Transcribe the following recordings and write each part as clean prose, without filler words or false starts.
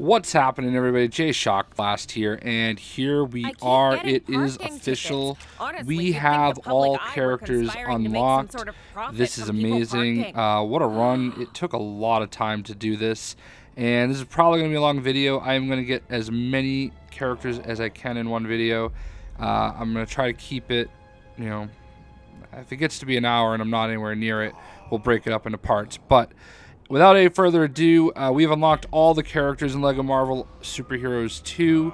What's happening, everybody? JayShockblast here, and here we are. It is official. We have all characters unlocked. This is amazing. What a run. It took a lot of time to do this, and this is probably going to be a long video. I am going to get as many characters as I can in one video. I'm going to try to keep it, if it gets to be an hour and I'm not anywhere near it, we'll break it up into parts. But without any further ado, we've unlocked all the characters in LEGO Marvel Superheroes 2.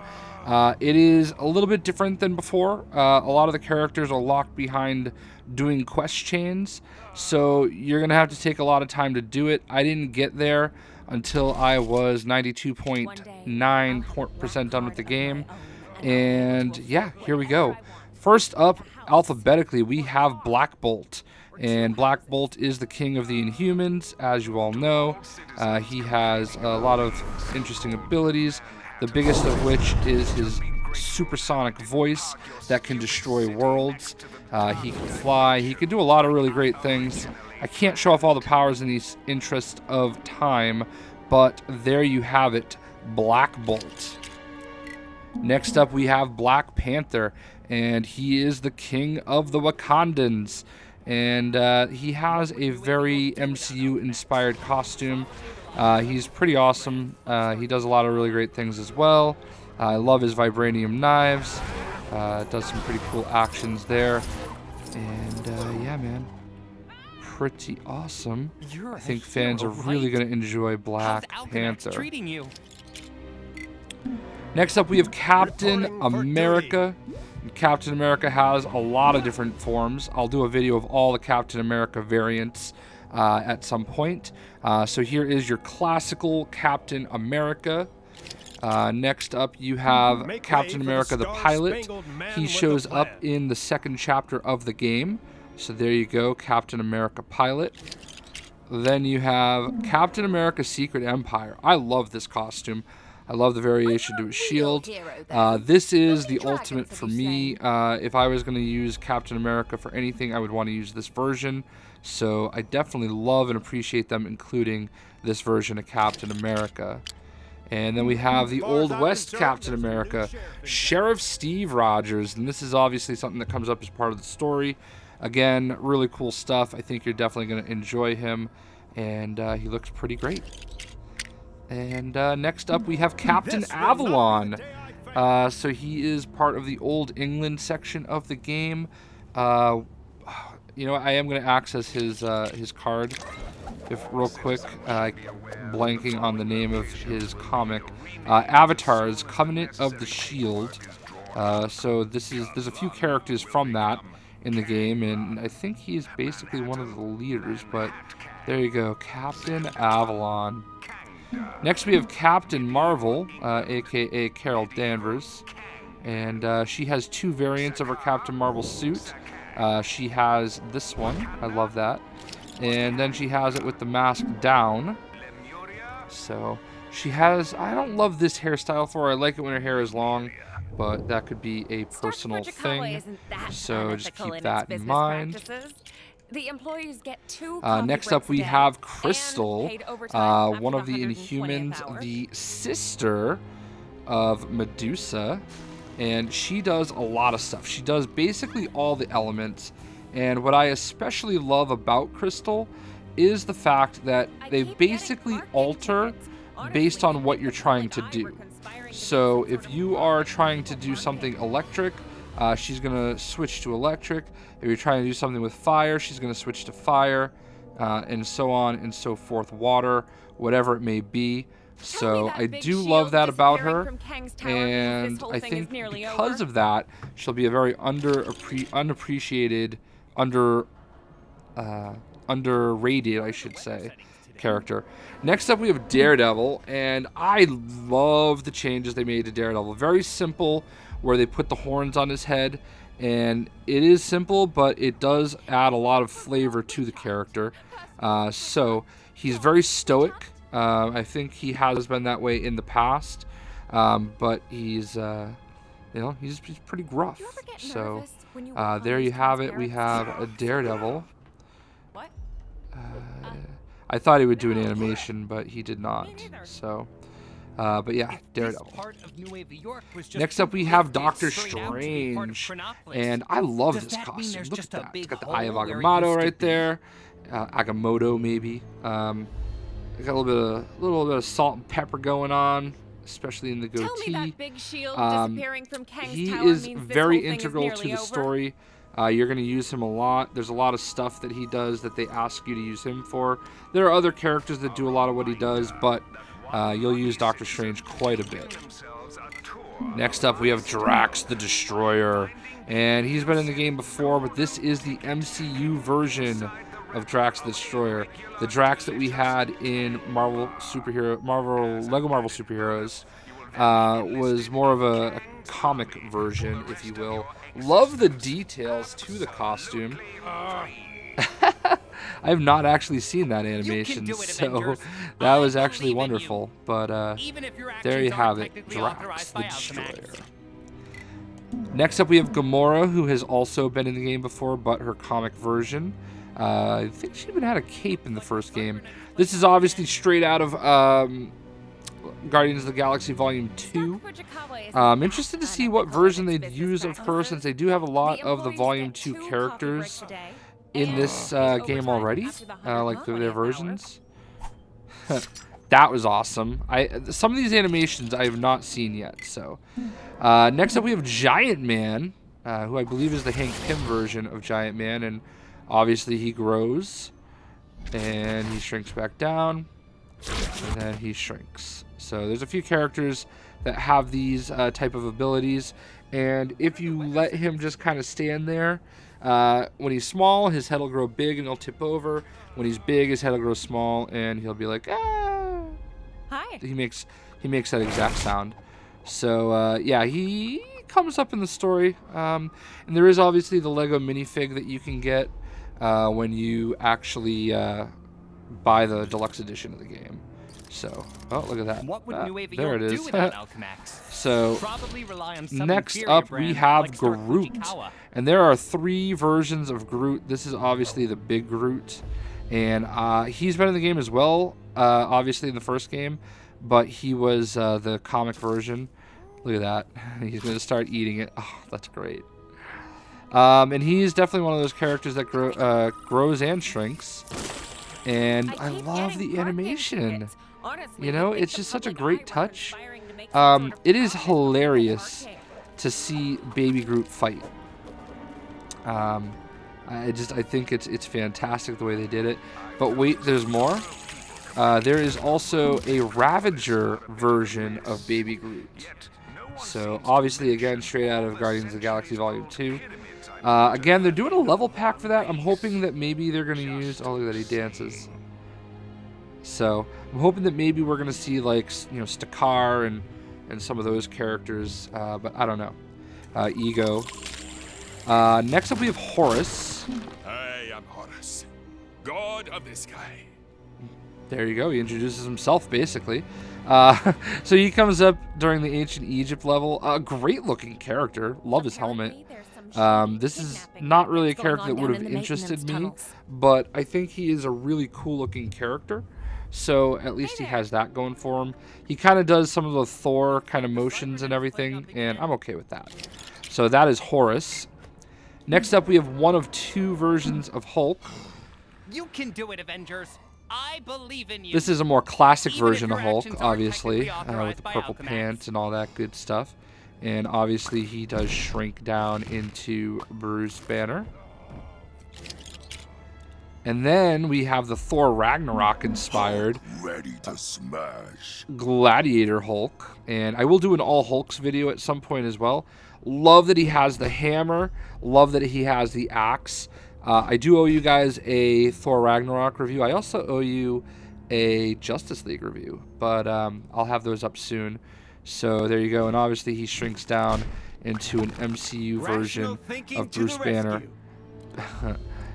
It is a little bit different than before. A lot of the characters are locked behind doing quest chains, so you're going to have to take a lot of time to do it. I didn't get there until I was 92.9% done with the game. And yeah, here we go. First up, alphabetically, we have Black Bolt. And Black Bolt is the king of the Inhumans, as you all know. He has a lot of interesting abilities, the biggest of which is his supersonic voice that can destroy worlds. He can fly. He can do a lot of really great things. I can't show off all the powers in the interest of time, but there you have it, Black Bolt. Next up, we have Black Panther, and he is the king of the Wakandans. And he has a very MCU-inspired costume. He's pretty awesome. He does a lot of really great things as well. I love his vibranium knives. Does some pretty cool actions there. And yeah, man, pretty awesome. I think fans are really going to enjoy Black Panther. Next up, we have Captain America. Captain America has a lot of different forms. I'll do a video of all the Captain America variants at some point. So here is your classical Captain America. Next up, you have Captain America the pilot. He shows up in the second chapter of the game. So there you go, Captain America pilot. Then you have Captain America Secret Empire. I love this costume. I love the variation to his shield. This is the ultimate for me. If I was going to use Captain America for anything, I would want to use this version. So I definitely love and appreciate them including this version of Captain America. And then we have the Old West Captain America, Sheriff Steve Rogers. And this is obviously something that comes up as part of the story. Again, really cool stuff. I think you're definitely going to enjoy him. And he looks pretty great. And next up, we have Captain Avalon. So he is part of the Old England section of the game. I am going to access his card. If real quick, blanking on the name of his comic, Avatar's Covenant of the Shield. So there's a few characters from that in the game, and I think he's basically one of the leaders. But there you go, Captain Avalon. Next, we have Captain Marvel, aka Carol Danvers, and she has two variants of her Captain Marvel suit. She has this one, I love that, and then she has it with the mask down. So she has, I don't love this hairstyle for her. I like it when her hair is long, but that could be a personal thing, so just keep that in mind. The employees get next up, we have Crystal, one of the Inhumans, the sister of Medusa, and she does a lot of stuff. She does basically all the elements, and what I especially love about Crystal is the fact that they basically alter based on what you're trying to do. So if you are trying to do something electric, she's going to switch to electric. If you're trying to do something with fire, she's going to switch to fire, and so on and so forth, water, whatever it may be. So I do love that about her, and I think because of that, she'll be a very unappreciated, underrated, I should say, character. Next up, we have Daredevil, and I love the changes they made to Daredevil. Very simple, where they put the horns on his head, and it is simple, but it does add a lot of flavor to the character. So he's very stoic. I think he has been that way in the past, but he's he's pretty gruff. So there you have it. We have a Daredevil. I thought he would do an animation, but he did not. So But yeah, Daredevil. Next up, we have Doctor Strange, and I love this costume. Look at that. It's got the Eye of Agamotto right there. Agamotto, maybe. Got a little bit of salt and pepper going on, especially in the goatee. Tell me that big shield disappearing from Kang's he tower is means very this whole thing integral is to nearly the over? story. You're going to use him a lot. There's a lot of stuff that he does that they ask you to use him for. There are other characters that do a lot of what he does, but you'll use Doctor Strange quite a bit. Next up, we have Drax the Destroyer, and he's been in the game before, but this is the MCU version of Drax the Destroyer. The Drax that we had in Lego Marvel Superheroes was more of a comic version, if you will. Love the details to the costume. I have not actually seen that animation, so that was actually wonderful. But there you have it, Drax the Destroyer. Next up, we have Gamora, who has also been in the game before, but her comic version. I think she even had a cape in the first game. This is obviously straight out of Guardians of the Galaxy Volume 2. I'm interested to see what version they'd use of her, since they do have a lot of the Volume 2 characters in this game already, like their versions. That was awesome. Some of these animations I have not seen yet. So next up, we have Giant Man, who I believe is the Hank Pym version of Giant Man, and obviously he grows and he shrinks back down, and then he shrinks. So there's a few characters that have these type of abilities, and if you let him just kind of stand there, when he's small, his head will grow big and he'll tip over. When he's big, his head will grow small and he'll be like, ah. Hi. He makes that exact sound. So yeah, he comes up in the story, and there is obviously the Lego minifig that you can get when you actually buy the deluxe edition of the game. So, oh, look at that. What would New Avior there it do is. without Alchemax? So, Probably rely on some next inferior up, we brand have like Stark Groot. Fujikawa. And there are 3 versions of Groot. This is obviously the big Groot. And he's been in the game as well, obviously in the first game. But he was the comic version. Look at that. He's going to start eating it. Oh, that's great. And he's definitely one of those characters that grows and shrinks. And I love the animation. You know, it's just such a great touch. It is hilarious to see Baby Groot fight. I think it's fantastic the way they did it. But wait, there's more. There is also a Ravager version of Baby Groot. So obviously, again, straight out of Guardians of the Galaxy Volume 2. Again, they're doing a level pack for that. I'm hoping that maybe they're going to use... Oh, look at that, he dances. So I'm hoping that maybe we're going to see, like, you know, Stakar and some of those characters. But I don't know. Ego. Next up, we have Horus. I am Horus, god of the sky. There you go. He introduces himself, basically. So he comes up during the Ancient Egypt level. A great-looking character. Love his helmet. This is not really a character that would have interested me, but I think he is a really cool-looking character. So at least he has that going for him. He kind of does some of the Thor kind of motions and everything, and I'm okay with that. So that is Horus. Next up, we have one of 2 versions of Hulk. You can do it, Avengers. I believe in you. This is a more classic Even if version your of Hulk, actions aren't obviously, technically with authorized the by purple Alchemax. pants and all that good stuff. And obviously, he does shrink down into Bruce Banner. And then we have the Thor Ragnarok inspired Ready to smash. Gladiator Hulk. And I will do an all Hulks video at some point as well. Love that he has the hammer. Love that he has the axe. I do owe you guys a Thor Ragnarok review. I also owe you a Justice League review. But I'll have those up soon. So there you go. And obviously he shrinks down into an MCU version of Bruce Banner.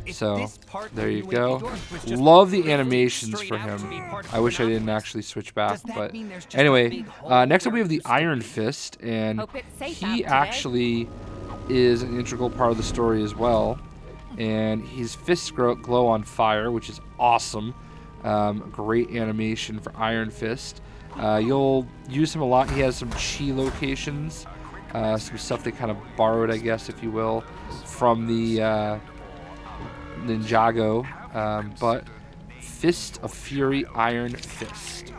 So there you go. Love the animations for him. I wish I didn't actually switch back, but anyway, next up we have the Iron Fist, and he actually is an integral part of the story as well. And his fists glow on fire, which is awesome. Great animation for Iron Fist. You'll use him a lot. He has some chi locations, some stuff they kind of borrowed, I guess, if you will, from the Ninjago. But Fist of Fury, Iron Fist.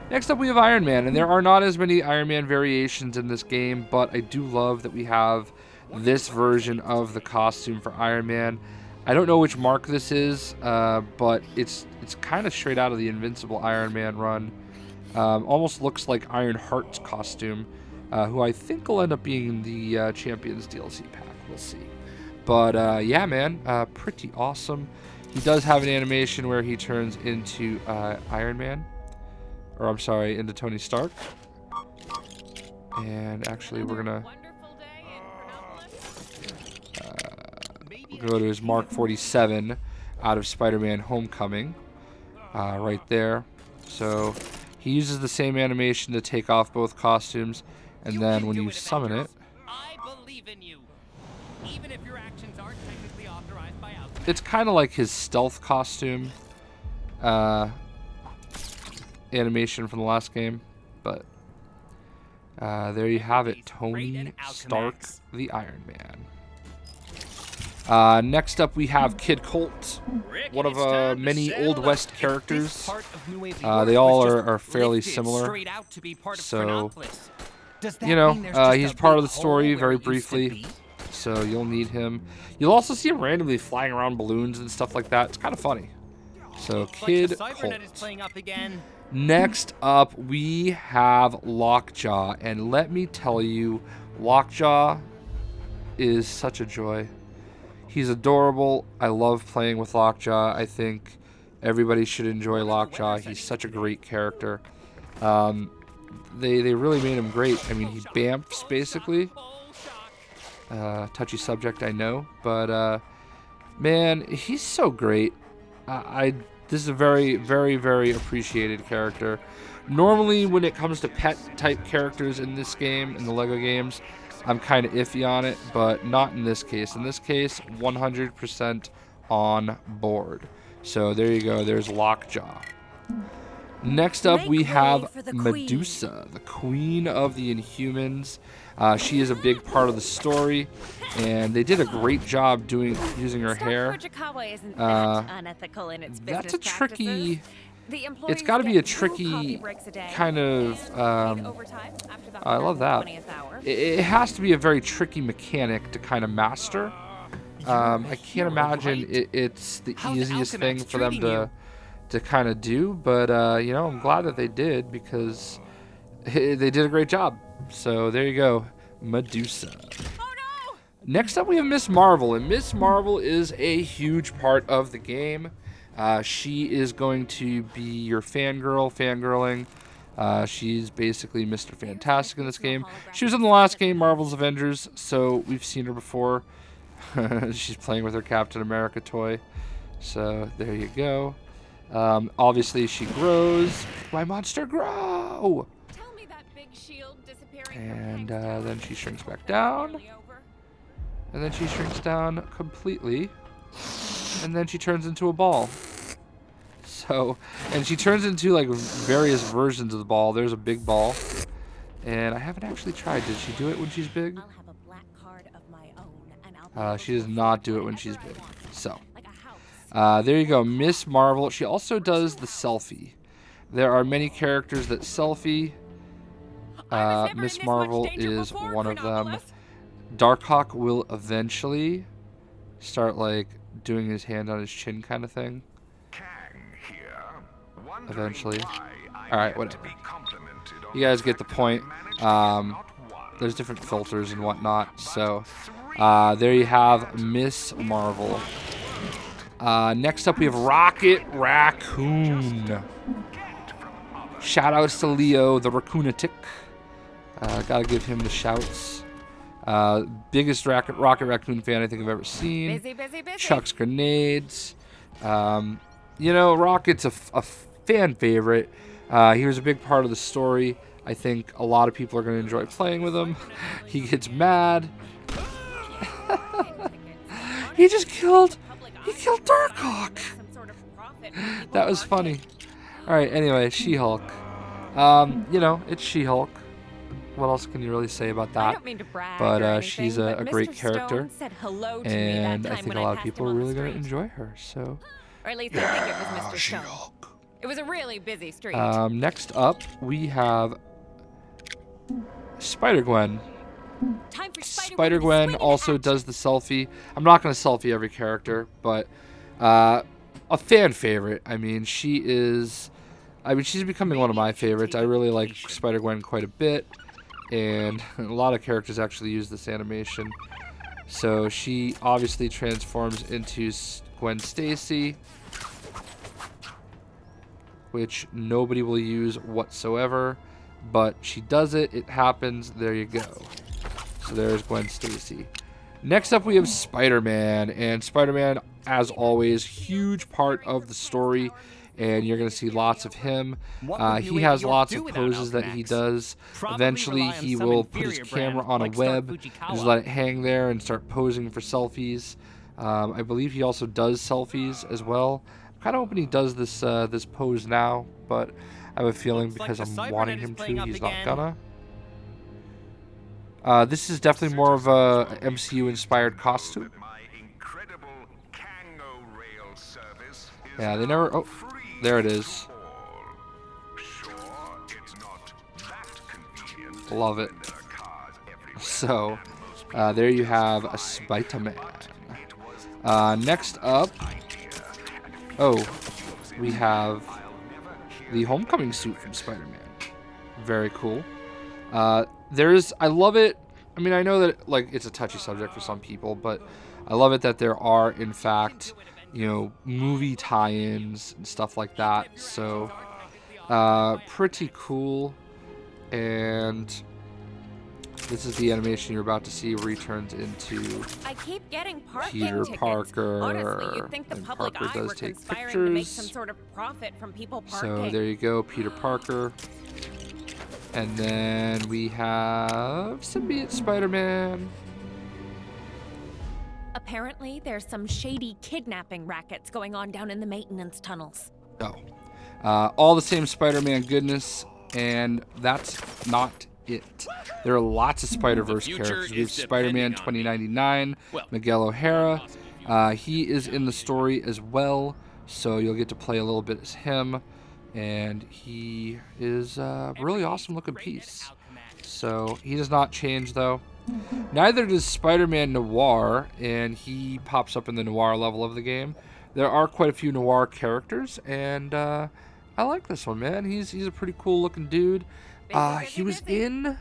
Next up, we have Iron Man, and there are not as many Iron Man variations in this game, but I do love that we have this version of the costume for Iron Man. I don't know which mark this is, but it's kind of straight out of the Invincible Iron Man run. Almost looks like Iron Heart's costume, who I think will end up being the Champions DLC pack. We'll see. But yeah, man, pretty awesome. He does have an animation where he turns into Iron Man. Or I'm sorry, into Tony Stark. And actually, we're gonna go to his Mark 47 out of Spider-Man Homecoming, right there. So he uses the same animation to take off both costumes, and then when you summon it, I believe in you. Even if your actions aren't technically authorized by outcome. it's kind of like his stealth costume animation from the last game, but there you have it, Tony Stark, the Iron Man. Next up, we have Kid Colt, one of many Old West characters. They all are fairly similar, so you know, he's part of the story very briefly, so you'll need him. You'll also see him randomly flying around balloons and stuff like that. It's kind of funny. So Kid Colt. Next up, we have Lockjaw, and let me tell you, Lockjaw is such a joy. He's adorable. I love playing with Lockjaw. I think everybody should enjoy Lockjaw. He's such a great character. They really made him great. I mean, he bamfs, basically. Touchy subject, I know, but man, he's so great. This is a very, very, very appreciated character. Normally, when it comes to pet-type characters in this game, in the LEGO games, I'm kind of iffy on it, but not in this case. In this case, 100% on board. So there you go. There's Lockjaw. Next up, we have Medusa, the queen of the Inhumans. She is a big part of the story, and they did a great job using her hair. That's a tricky. It's got to be a tricky kind of. I love that. It has to be a very tricky mechanic to kind of master. I can't imagine it's the easiest thing for them to kind of do, but you know, I'm glad that they did, because they did a great job. So there you go, Medusa. Oh, no! Next up, we have Miss Marvel, and Miss Marvel is a huge part of the game. She is going to be your fangirling. She's basically Mr. Fantastic in this game. She was in the last game, Marvel's Avengers, so we've seen her before. She's playing with her Captain America toy. So there you go. Obviously, she grows. My monster grow! Tell me that big shield disappearing And then she shrinks back down. And then she shrinks down completely. And then she turns into a ball. So, and she turns into like various versions of the ball. There's a big ball. And I haven't actually tried. Did she do it when she's big? She does not do it when she's big. So, there you go, Miss Marvel. She also does the selfie. There are many characters that selfie. Miss Marvel is one of them. Darkhawk will eventually start like doing his hand on his chin kind of thing. Eventually. Alright, whatever. You guys get the point. There's different filters and whatnot. So, there you have Miss Marvel. Next up, we have Rocket Raccoon. Shoutouts to Leo, the Raccoonatic. Gotta give him the shouts. Biggest Rocket Raccoon fan I think I've ever seen. Busy. Chucks grenades. You know, Rocket's a fan favorite. He was a big part of the story. I think a lot of people are going to enjoy playing with him. He gets mad. He killed Darkhawk. That was funny. All right. Anyway, She-Hulk. You know, it's She-Hulk. What else can you really say about I that? don't mean to brag But or anything, she's a but great Mr. character, Stone said hello to me and that I time think when a lot of passed people him are on the really going to street. enjoy her. So, Or at least I think it was Mr. Stone. It was a really busy street. next up we have Spider-Gwen. Time for Spider-Gwen also does the selfie. I'm not going to selfie every character, but a fan favorite. I mean, she's becoming one of my favorites. I really like Spider-Gwen quite a bit, and a lot of characters actually use this animation. So she obviously transforms into Gwen Stacy, which nobody will use whatsoever, but she does it. It happens. There you go. So there's Gwen Stacy. Next up, we have Spider-Man, and Spider-Man, as always, huge part of the story, and you're going to see lots of him. He has lots of poses that he does. Eventually, he will put his camera on a web and just let it hang there and start posing for selfies. I believe he also does selfies as well. I'm kind of hoping he does this this pose now, but I have a feeling because I'm wanting him to, he's not gonna. This is definitely more of a MCU-inspired costume. Yeah, they never... Oh, there it is. Love it. So, there you have a Spider-Man. Next up... Oh, we have the Homecoming suit from Spider-Man. Very cool. I love it. I mean, I know that like it's a touchy subject for some people, but I love it that there are, in fact, you know, movie tie-ins and stuff like that. So, pretty cool. And this is the animation you're about to see where he turns into I keep getting parking Peter tickets. Parker. Honestly, you'd think the And public Parker eye does were take conspiring to make some pictures. sort of profit from people parking. So there you go, Peter Parker. And then we have Symbiote Spider-Man. Apparently, there's some shady kidnapping rackets going on down in the maintenance tunnels. Oh. All the same Spider-Man goodness, and that's not it. There are lots of Spider-Verse characters. We have Spider-Man 2099, Miguel O'Hara. He is in the story as well, so you'll get to play a little bit as him. And he is a really awesome looking piece. So he does not change though. Neither does Spider-Man Noir, and he pops up in the Noir level of the game. There are quite a few Noir characters, and I like this one, man. He's a pretty cool looking dude. He was in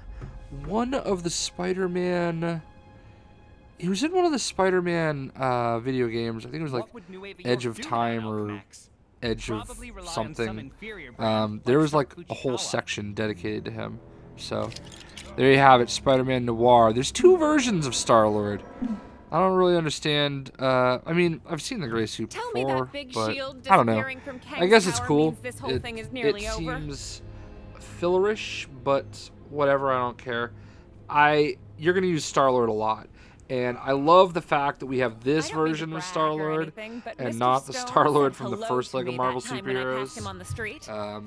one of the Spider-Man... He was in one of the Spider-Man video games. I think it was like Edge of Time or Edge of something. There was like a whole section dedicated to him. So there you have it, Spider-Man Noir. There's two versions of Star-Lord. I don't really understand. I mean, I've seen the gray suit Tell before, me that big but shield I don't know. disappearing from Kang's I guess it's tower cool. means this whole thing is nearly over. It seems fillerish, but whatever. I don't care. You're gonna use Star-Lord a lot. And I love the fact that we have this version of Star-Lord and not the Star-Lord from the first Lego Marvel superheroes. Or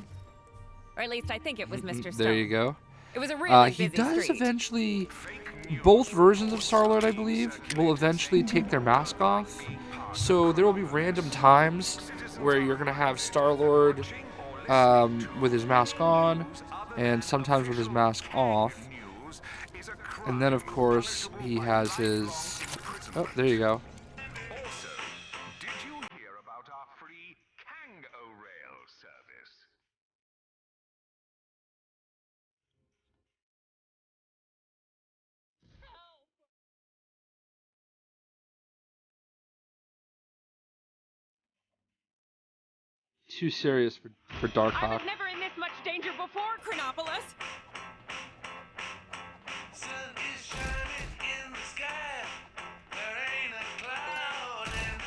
at least I think it was Mr. Stone. There you go. It was a really busy he does street. eventually... Both versions of Star-Lord, I believe, will eventually take their mask off. So there will be random times where you're going to have Star-Lord with his mask on and sometimes with his mask off. And then, of course, he has his... Oh, there you go. Also, did you hear about our free Kang service? Too serious for Darkhawk. I was never in this much danger before, Chronopolis.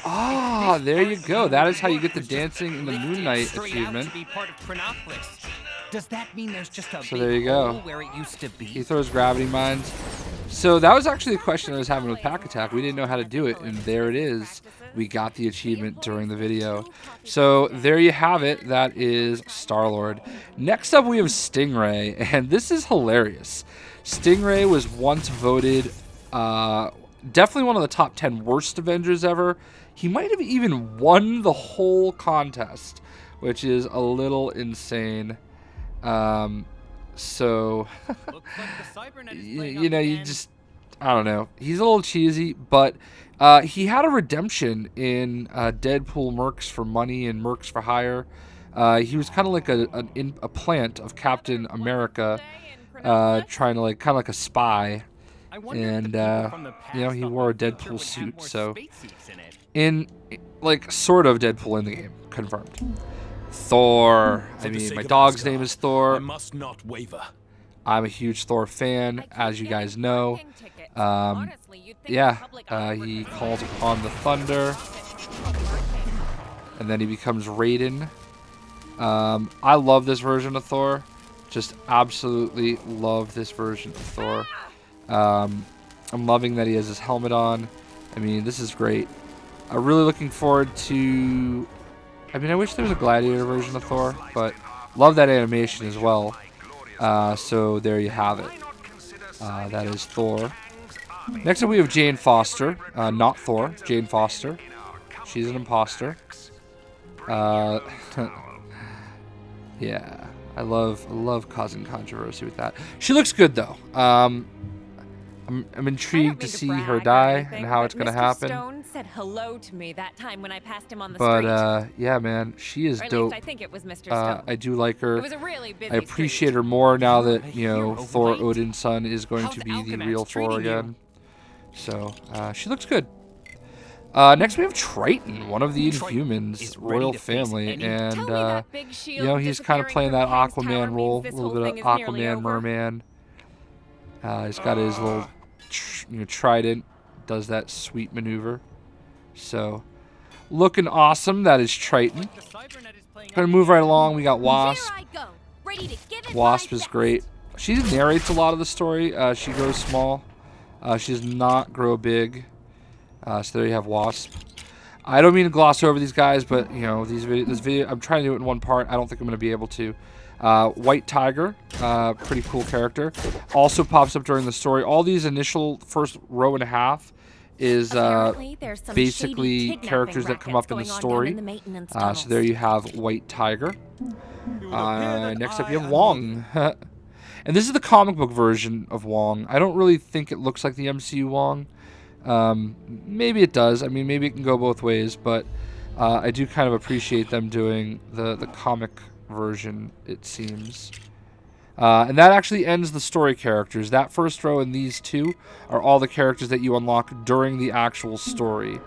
Ah, there you go. That is how you get the Dancing in the Moonlight achievement. To be part of Chronopolis. Does that mean there's just a So there you big go. hole where it used to be? He throws gravity mines. So that was actually the question I was having with Pack Attack. We didn't know how to do it, and there it is. We got the achievement during the video. So there you have it. That is Star-Lord. Next up, we have Stingray, and this is hilarious. Stingray was once voted definitely one of the top 10 worst Avengers ever. He might have even won the whole contest, which is a little insane. So, you know, you just, I don't know. He's a little cheesy, but he had a redemption in Deadpool Mercs for Money and Mercs for Hire. He was kind of like a plant of Captain America, trying to kind of like a spy. And, you know, he wore a Deadpool suit, so sort of Deadpool in the game, confirmed. Thor. I mean, my dog's name is Thor. I must not waver. I'm a huge Thor fan, as you guys know. Yeah, he calls upon the thunder, and then he becomes Raiden. I love this version of Thor. Just absolutely love this version of Thor. I'm loving that he has his helmet on. I mean, this is great. I'm really looking forward to... I mean, I wish there was a Gladiator version of Thor, but love that animation as well. So there you have it. That is Thor. Next up, we have Jane Foster. Not Thor, Jane Foster. She's an imposter. Yeah, I love causing controversy with that. She looks good though. I'm intrigued to see her die and how it's gonna happen. Stone said hello to me that time when I passed him on the But street. yeah, man, she is Or at dope. least I think it was Mr. Stone. I do like her. It was a really busy I appreciate her more now that, you know, Thor overnight? Odin's son is going to How's be the Alchemax real Thor treating you? again. So she looks good. Next we have Triton, one of the Inhumans is ready royal to face family, any- and Tell me that big you shield know, he's kind of disappearing playing that from Kang's Tower Aquaman means role, a this little whole bit thing of is nearly Aquaman, over. merman. He's got his little trident, does that sweet maneuver. So, looking awesome. That is Triton. Gonna move right along. We got Wasp. Here I go, ready to give it Wasp my is best. great. She narrates a lot of the story. She grows small. She does not grow big. So there you have Wasp. I don't mean to gloss over these guys, but you know, this video, I'm trying to do it in one part. I don't think I'm going to be able to. White Tiger, pretty cool character. Also pops up during the story. All these initial first row and a half is Apparently, there's some basically shady kidnapping characters that come up in the rackets going on down story. in the maintenance So tunnels. there you have White Tiger. Next up you have Wong. And this is the comic book version of Wong. I don't really think it looks like the MCU Wong. Maybe it does. I mean, maybe it can go both ways, but I do kind of appreciate them doing the comic version, it seems. And that actually ends the story characters. That first row and these two are all the characters that you unlock during the actual story.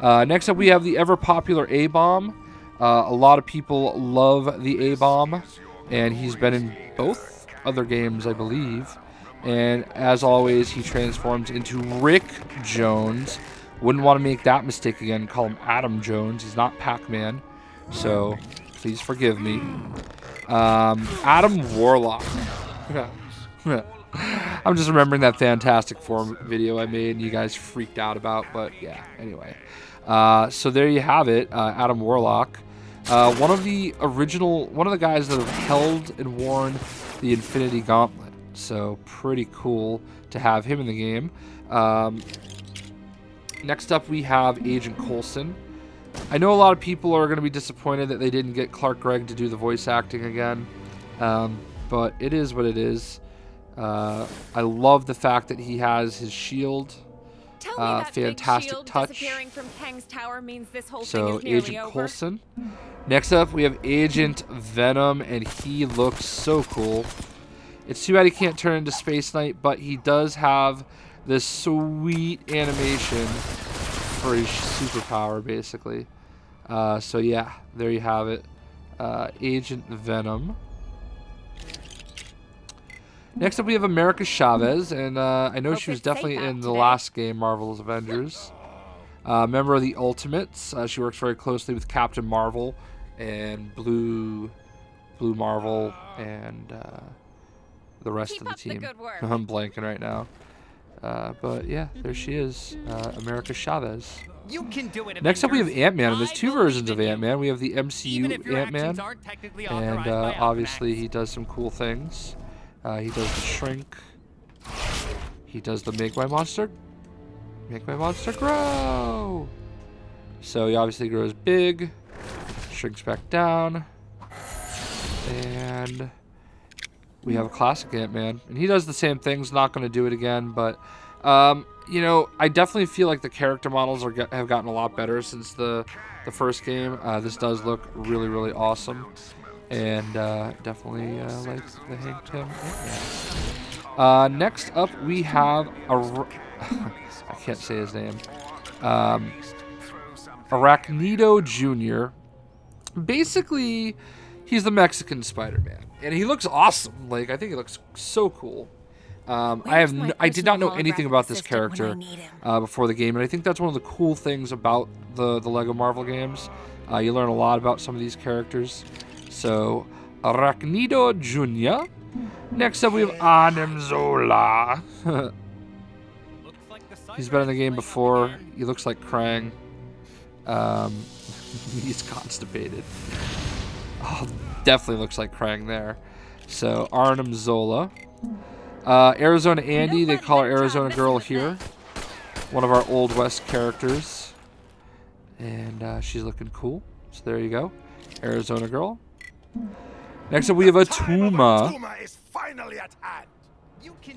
Next up, we have the ever-popular A-Bomb. A lot of people love the A-Bomb, and he's been in both other games, I believe. And as always, he transforms into Rick Jones. Wouldn't want to make that mistake again. Call him Adam Jones. He's not Pac-Man. So please forgive me. Adam Warlock. I'm just remembering that Fantastic Four video I made and you guys freaked out about. But yeah, anyway. So there you have it. Adam Warlock. One of the guys that have held and worn the Infinity Gauntlet. So pretty cool to have him in the game. Next up we have Agent Coulson. I know a lot of people are going to be disappointed that they didn't get Clark Gregg to do the voice acting again. But it is what it is. I love the fact that he has his shield. Tell me that big Fantastic shield touch. disappearing from Kang's Tower means this whole thing So is nearly Agent over. Coulson. Next up we have Agent Venom, and he looks so cool. It's too bad he can't turn into Space Knight, but he does have this sweet animation for his superpower, basically. So yeah, there you have it. Agent Venom. Next up we have America Chavez, and I know Hope she was it's safe definitely out in the today. last game, Marvel's Avengers. Member of the Ultimates. She works very closely with Captain Marvel and Blue Marvel and the rest Keep of the up the team. good work. I'm blanking right now. But yeah, there she is, America Chavez. You can do it. Next up, we have Avengers. Ant-Man, and there's I two believe versions in of you. Ant-Man. We have the Even MCU if your Ant-Man, actions aren't technically and authorized by obviously Alchemax. he does some cool things. He does the shrink. He does the make my monster grow. So he obviously grows big, shrinks back down, and we have a classic Ant-Man, and he does the same things. Not going to do it again, but you know, I definitely feel like the character models have gotten a lot better since the first game. This does look really, really awesome, and definitely like the Hank Pym Ant-Man. Next up, we have I can't say his name. Arachnido Jr. Basically, he's the Mexican Spider-Man, and he looks awesome. Like, I think he looks so cool. I did not know anything about this character before the game, and I think that's one of the cool things about the Lego Marvel games. You learn a lot about some of these characters. So, Arachnido Jr. Next up, we have Arnim Zola. He's been in the game before. He looks like Krang. He's constipated. Oh, definitely looks like Krang there. So, Arnim Zola. Arizona Andy, they call her Arizona Girl here. One of our Old West characters. And she's looking cool. So there you go. Arizona Girl. Next up we have a Tuma.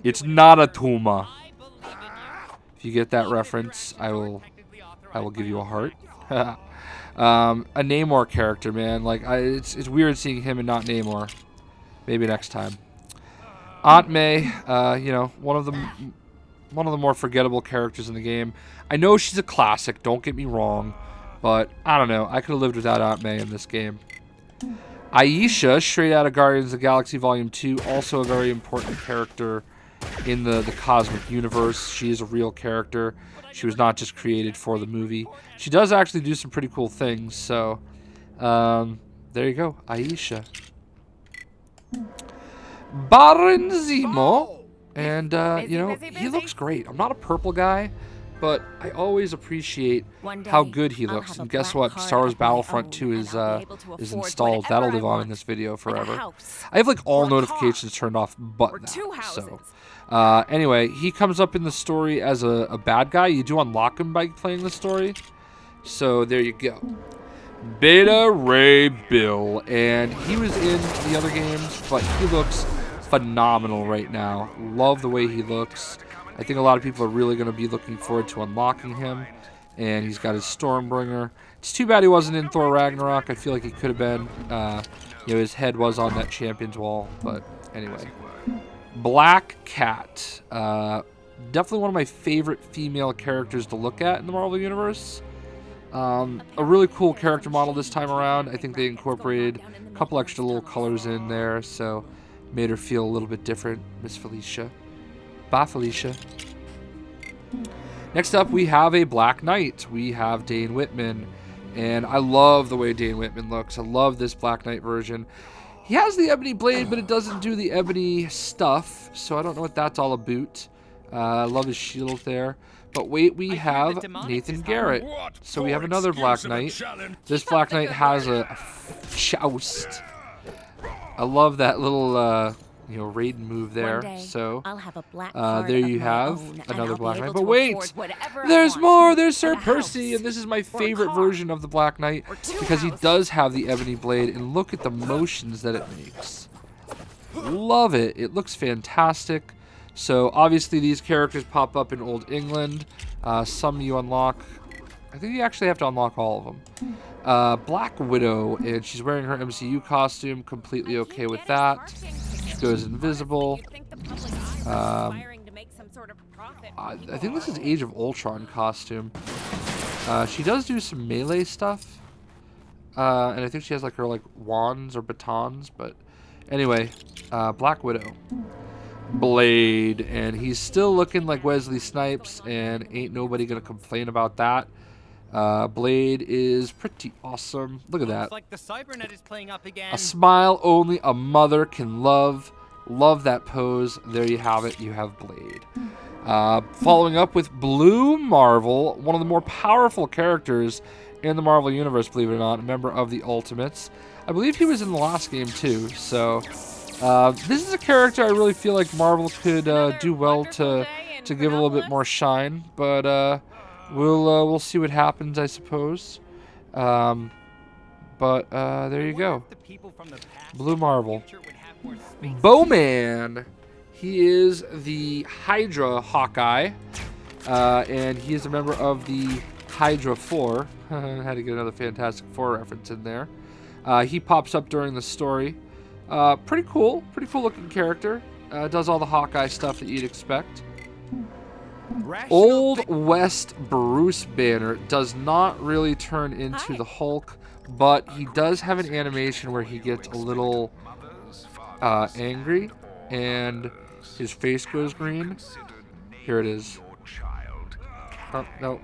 It's not a Tuma. If you get that reference, I will give you a heart. A Namor character, man. Like it's weird seeing him and not Namor. Maybe next time. Aunt May, you know, one of the more forgettable characters in the game. I know she's a classic, don't get me wrong, but I don't know. I could have lived without Aunt May in this game. Aisha, straight out of Guardians of the Galaxy Volume 2, also a very important character in the cosmic universe. She is a real character. She was not just created for the movie. She does actually do some pretty cool things, so there you go, Aisha. Baron Zemo, and you know, he looks great. I'm not a purple guy, but I always appreciate how good he looks. And guess what? Star Wars Battlefront 2 is installed. That'll live on in this video forever. I have like all notifications turned off but that. So anyway, he comes up in the story as a bad guy. You do unlock him by playing the story. So there you go. Beta Ray Bill, and he was in the other games, but he looks phenomenal right now. Love the way he looks. I think a lot of people are really going to be looking forward to unlocking him, and he's got his Stormbringer. It's too bad he wasn't in Thor Ragnarok. I feel like he could have been. You know, his head was on that Champions Wall, but anyway. Black Cat, definitely one of my favorite female characters to look at in the Marvel Universe. A really cool character model this time around. I think they incorporated a couple extra little colors in there, so made her feel a little bit different. Miss Felicia. Bye, Felicia. Next up, we have a Black Knight. We have Dane Whitman, and I love the way Dane Whitman looks. I love this Black Knight version. He has the ebony blade, but it doesn't do the ebony stuff, so I don't know what that's all about. I love his shield there. But wait, we have Nathan Garrett. So we have another Black Knight. This Black Knight has a joust. I love that little, you know, Raiden move there. So there you have another Black Knight. But wait, there's more. There's Sir Percy, and this is my favorite version of the Black Knight because he does have the ebony blade, and look at the motions that it makes. Love it. It looks fantastic. So obviously these characters pop up in Old England. Some you unlock. I think you actually have to unlock all of them. Black Widow, and she's wearing her MCU costume. Completely okay with that. She goes invisible. I think this is Age of Ultron costume. She does do some melee stuff. And I think she has like her wands or batons. But anyway, Black Widow. Blade, and he's still looking like Wesley Snipes, and ain't nobody gonna complain about that. Blade is pretty awesome. Look at that. Like the Cybernet is playing up again. A smile only a mother can love. Love that pose. There you have it. You have Blade. Following up with Blue Marvel, one of the more powerful characters in the Marvel Universe, believe it or not, a member of the Ultimates. I believe he was in the last game too, so this is a character I really feel like Marvel could do well to give a little bit more shine, but we'll see what happens, I suppose. There you go. Blue Marvel. Bowman. He is the Hydra Hawkeye, and he is a member of the Hydra 4. Had to get another Fantastic Four reference in there. He pops up during the story. Pretty cool looking character. Does all the Hawkeye stuff that you'd expect. Old West Bruce Banner does not really turn into the Hulk, but he does have an animation where he gets a little angry and his face goes green. Here it is. Oh, no.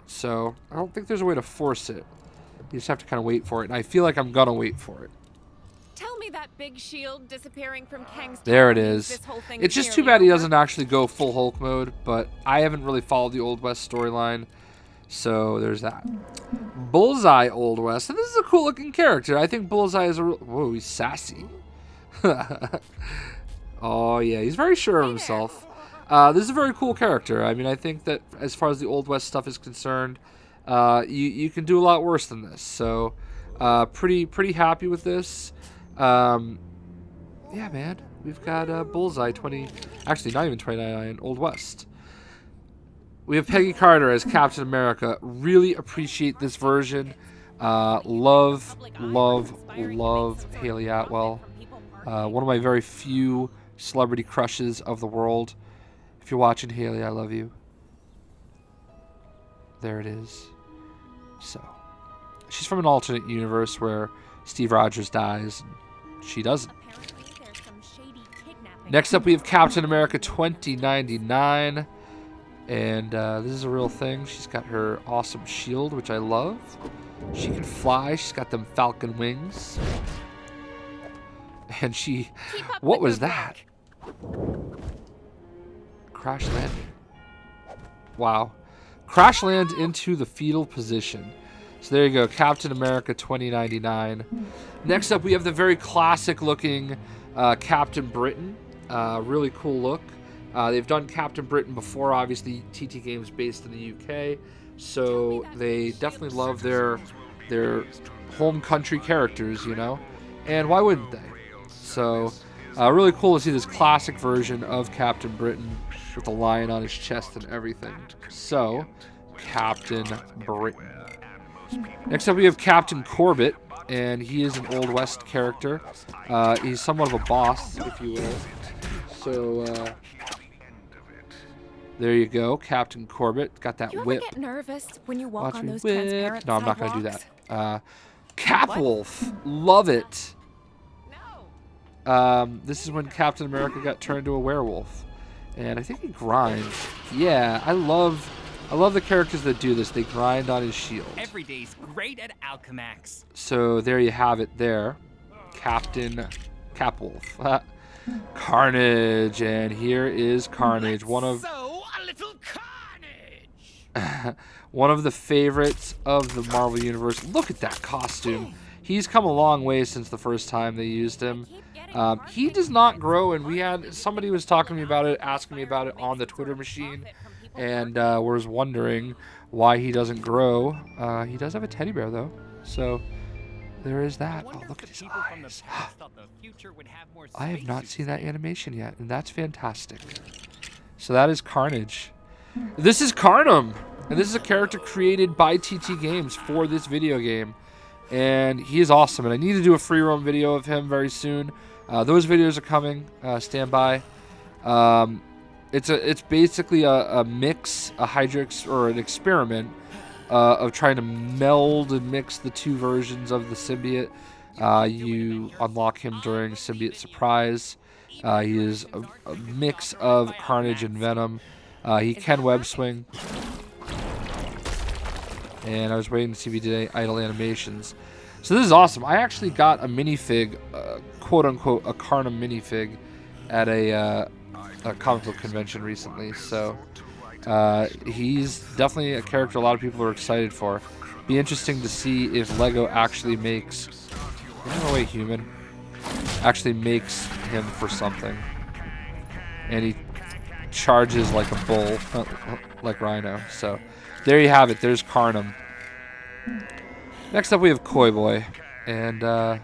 So, I don't think there's a way to force it. You just have to kind of wait for it, and I feel like I'm gonna wait for it. Tell me that big shield disappearing from Kang's There it tower is. means this whole thing It's just is too nearly bad he over. doesn't actually go full Hulk mode, but I haven't really followed the Old West storyline, so there's that. Bullseye Old West, and this is a cool looking character. I think Bullseye is a whoa, he's sassy. Oh yeah, he's very sure of himself. This is a very cool character. I mean, I think that as far as the Old West stuff is concerned, you can do a lot worse than this. So, pretty happy with this. Yeah, man, we've got Bullseye 20, actually not even 2099, Old West. We have Peggy Carter as Captain America. Really appreciate this version. Love Haley Atwell. One of my very few celebrity crushes of the world. If you're watching, Haley, I love you. There it is. So, she's from an alternate universe where Steve Rogers dies and she doesn't. Next up, we have Captain America 2099. And this is a real thing. She's got her awesome shield, which I love. She can fly. She's got them falcon wings. And she... What was that? Crash landing. Wow. Crash land into the fetal position. So there you go. Captain America 2099. Next up, we have the very classic looking Captain Britain. Really cool look. They've done Captain Britain before, obviously TT Games based in the UK, so they definitely love their home country characters, you know, and why wouldn't they? So really cool to see this classic version of Captain Britain with the lion on his chest and everything. So, Captain Britain. Next up we have Captain Corbett, and he is an Old West character. He's somewhat of a boss, if you will. So, there you go, Captain Corbett. Got that You whip. ever get nervous when you walk Watch on me those whip. transparent No, I'm not going to do sidewalks? that. Capwolf. Love it. No. This is when Captain America got turned into a werewolf. And I think he grinds. Yeah, I love the characters that do this. They grind on his shield. Every day's great at Alchemax. So there you have it there. Captain Capwolf. Carnage, and here is Carnage, one of a little carnage. one of the favorites of the Marvel Universe. Look at that costume. He's come a long way since the first time they used him. He does not grow, and we had somebody was talking to me about it, asking me about it on the Twitter machine, and was wondering why he doesn't grow. He does have a teddy bear though, so there is that. Oh, look at his eyes. I have not seen that animation yet, and that's fantastic. So that is Carnage. This is Carnum, and this is a character created by TT Games for this video game, and he is awesome. And I need to do a free roam video of him very soon. Those videos are coming. Stand by. It's basically a mix, a Hydrix or an experiment of trying to meld and mix the two versions of the symbiote. You unlock him during Symbiote Surprise. He is a mix of Carnage and Venom. He can web swing. And I was waiting to see if he did any idle animations. So this is awesome. I actually got a minifig, quote unquote, a Carnum minifig at a comic book convention recently. So he's definitely a character a lot of people are excited for. Be interesting to see if Lego actually makes, no way, human, actually makes him for something. And he charges like a bull, like Rhino. So there you have it. There's Carnum. Next up we have Koi Boy, and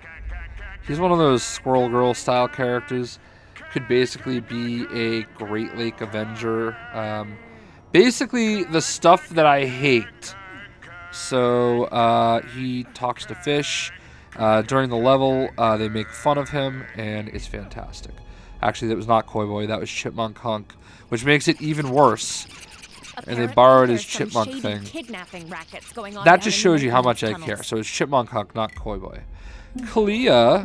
he's one of those Squirrel Girl style characters. Could basically be a Great Lake Avenger. Basically the stuff that I hate. So he talks to fish. During the level, they make fun of him, and it's fantastic. Actually, that was not Koi Boy. That was Chipmunk Hunk, which makes it even worse. And they borrowed his chipmunk thing. That just shows you how much I care. So it's Chipmunk Hunk, not Koi Boy. Kalia,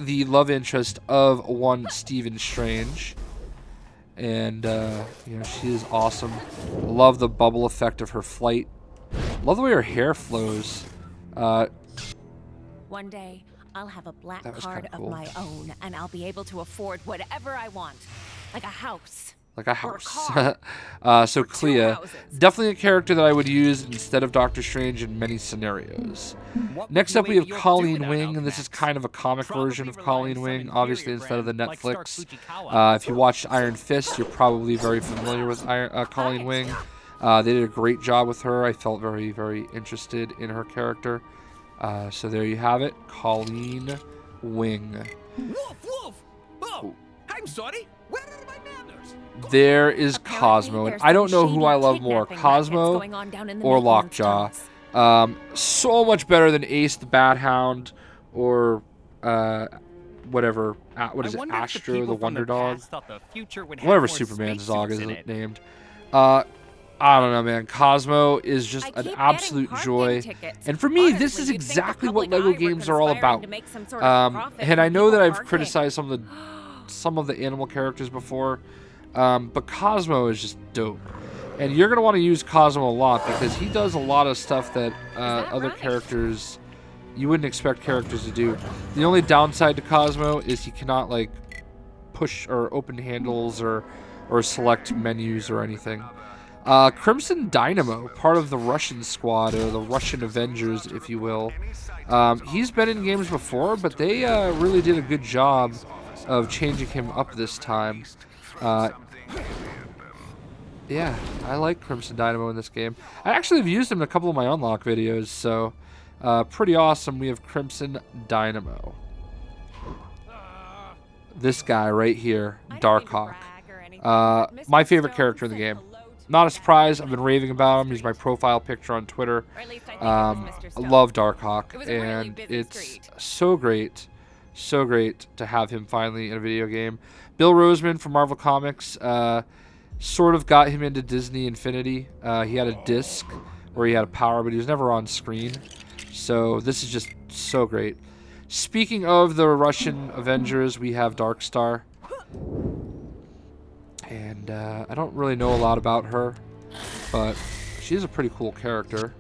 the love interest of one Stephen Strange. And, you know, she is awesome. Love the bubble effect of her flight. Love the way her hair flows. One day, I'll have a black That was card kinda of cool. my own, and I'll be able to afford whatever I want. Like a house. Like a Or house. car. So Or two Clea, houses. definitely a character that I would use instead of Doctor Strange in many scenarios. What would Next you up we have maybe Colleen do without Wing, and this is Outmax? kind of a comic Probably version of rely on Colleen some Wing, obviously inferior instead of the brand like Stark Netflix. Fujikawa. If you watched Iron Fist, you're probably very familiar with Colleen Wing. They did a great job with her. I felt very, very interested in her character. So there you have it, Colleen Wing. Woof, woof! Oh, I'm sorry. Where are my manners? There is Apparently, Cosmo, and there's I don't some know who shady I love more, kidnapping rackets Cosmo going on down in the or maintenance Lockjaw. tunnels. So much better than Ace the Bat Hound or whatever. What is I it? wonder if the Astro people the from Wonder the Dog. past thought the future would have Whatever more Superman's dog is spacesuits in it. named. I don't know, man. Cosmo is just I an keep absolute getting joy. parking tickets. And for me, this Honestly, is you'd think the exactly what public LEGO eye were games are all conspiring about. to make some sort of profit And I from know that people I've parking. criticized some of the animal characters before, but Cosmo is just dope. And you're going to want to use Cosmo a lot because he does a lot of stuff that other right? characters, you wouldn't expect characters to do. The only downside to Cosmo is he cannot like push or open handles or select menus or anything. Crimson Dynamo, part of the Russian squad or the Russian Avengers, if you will. He's been in games before, but they really did a good job of changing him up this time. Yeah, I like Crimson Dynamo in this game. I actually have used him in a couple of my unlock videos, so pretty awesome. We have Crimson Dynamo. This guy right here, I don't mean to Darkhawk. brag or anything, but Mr. My favorite Stone character in the said game. hello to Not a me surprise. I've when been I raving was about on him. the He's my street. profile picture on Twitter. Or at least I think it was Mr. I Stone. love Darkhawk, It was a really and busy it's street. so great to have him finally in a video game. Bill Roseman from Marvel Comics sort of got him into Disney Infinity. He had a disc where he had a power, but he was never on screen. So this is just so great. Speaking of the Russian Avengers, we have Darkstar. And I don't really know a lot about her, but she's a pretty cool character.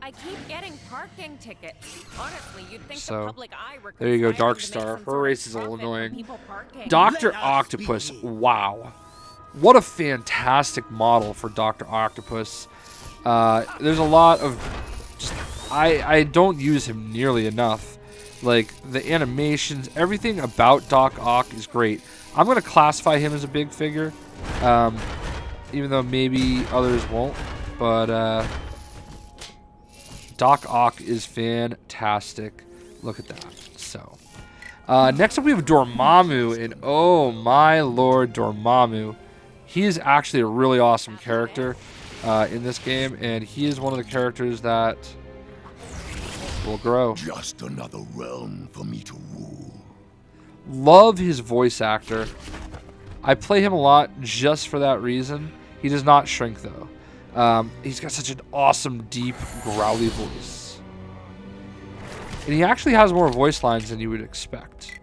I keep getting parking tickets. Honestly, you'd think So, the public eye were there you go, conspiring to make Darkstar. some Her sort of race is a little profit from annoying. people parking. Dr. Octopus, wow. What a fantastic model for Dr. Octopus. There's a lot of just, I don't use him nearly enough. Like, the animations, everything about Doc Ock is great. I'm going to classify him as a big figure, even though maybe others won't. But Doc Ock is fantastic. Look at that. So, next up we have Dormammu, and oh my lord, Dormammu. He is actually a really awesome character in this game, and he is one of the characters that will grow. Just another realm for me to rule. Love his voice actor. I play him a lot just for that reason. He does not shrink though. He's got such an awesome, deep, growly voice. And he actually has more voice lines than you would expect.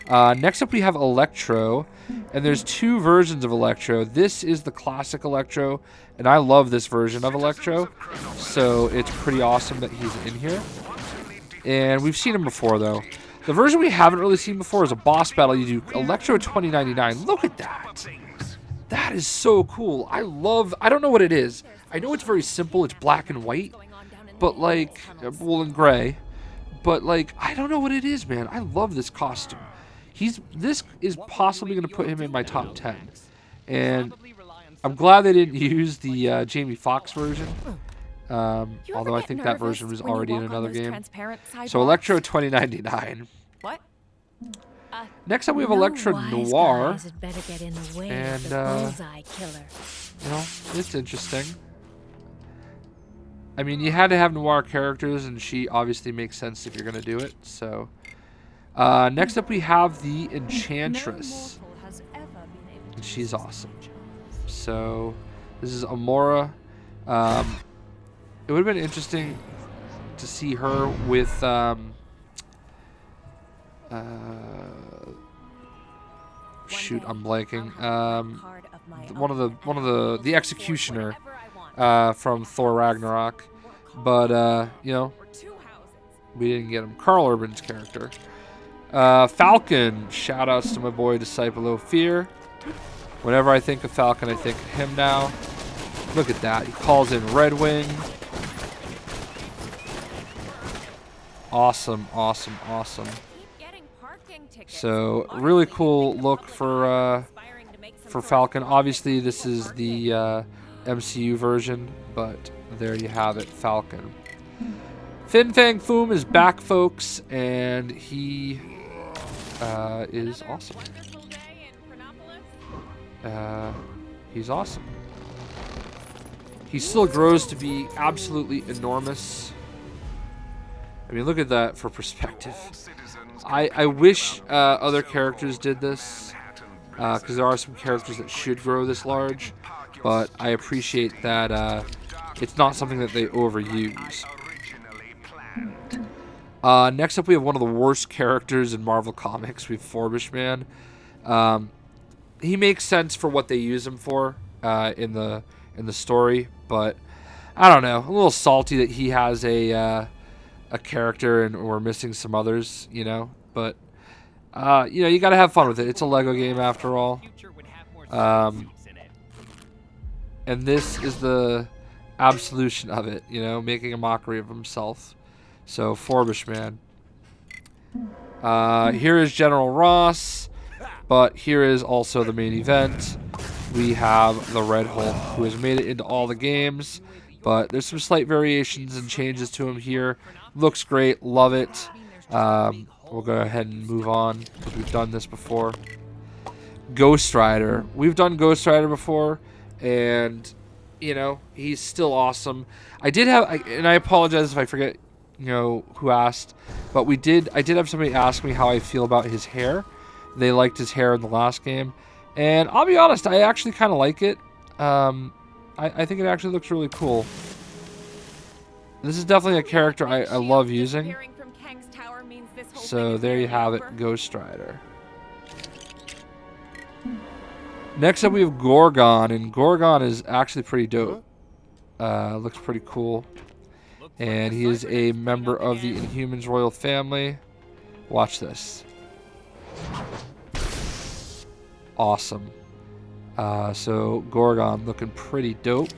Next up we have Electro. And there's two versions of Electro. This is the classic Electro. And I love this version of Electro. So it's pretty awesome that he's in here. And we've seen him before though. The version we haven't really seen before is a boss battle. You do Electro 2099. Look at that. That is so cool. I don't know what it is. I know it's very simple. It's black and white, but like, well, and gray. But like, I don't know what it is, man. I love this costume. This is possibly going to put him in my top 10. And I'm glad they didn't use the Jamie Foxx version. Although I think that version was already in another game. So Electro 2099. What? Next up we have Electro Noir. And, you know, it's interesting. I mean, you had to have Noir characters, and she obviously makes sense if you're going to do it. So, next up we have the Enchantress. And she's awesome. So, this is Amora. It would have been interesting to see her with shoot, I'm blanking. One of the Executioner from Thor Ragnarok, but you know, we didn't get him. Carl Urban's character. Falcon. Shout outs to my boy Disciple Ophir. Whenever I think of Falcon, I think of him now. Look at that. He calls in Red Wing. Awesome, awesome, awesome. So, really cool look for Falcon. Obviously, this is the MCU version, but there you have it, Falcon. Fin Fang Foom is back, folks, and he is awesome. He's awesome. He still grows to be absolutely enormous. I mean, look at that for perspective. I wish other characters did this, because there are some characters that should grow this large, but I appreciate that it's not something that they overuse. Next up, we have one of the worst characters in Marvel Comics. We have Forbish Man. He makes sense for what they use him for in the story, but I don't know. A little salty that he has a character and we're missing some others, you know. But you know, you got to have fun with it. It's a Lego game after all. And this is the absolution of it, you know, making a mockery of himself. So, Forbish Man. Here is General Ross, but here is also the main event. We have the Red Hulk, who has made it into all the games, but there's some slight variations and changes to him here. Looks great, love it. We'll go ahead and move on, because we've done this before. Ghost Rider. We've done Ghost Rider before, and, you know, he's still awesome. And I apologize if I forget, you know, who asked, but I did have somebody ask me how I feel about his hair. They liked his hair in the last game, and I'll be honest, I actually kind of like it. I think it actually looks really cool. This is definitely a character I love using. So there you have it, Ghost Rider. Next up we have Gorgon, and Gorgon is actually pretty dope. Looks pretty cool. And he is a member of the Inhumans royal family. Watch this. Awesome. So Gorgon looking pretty dope.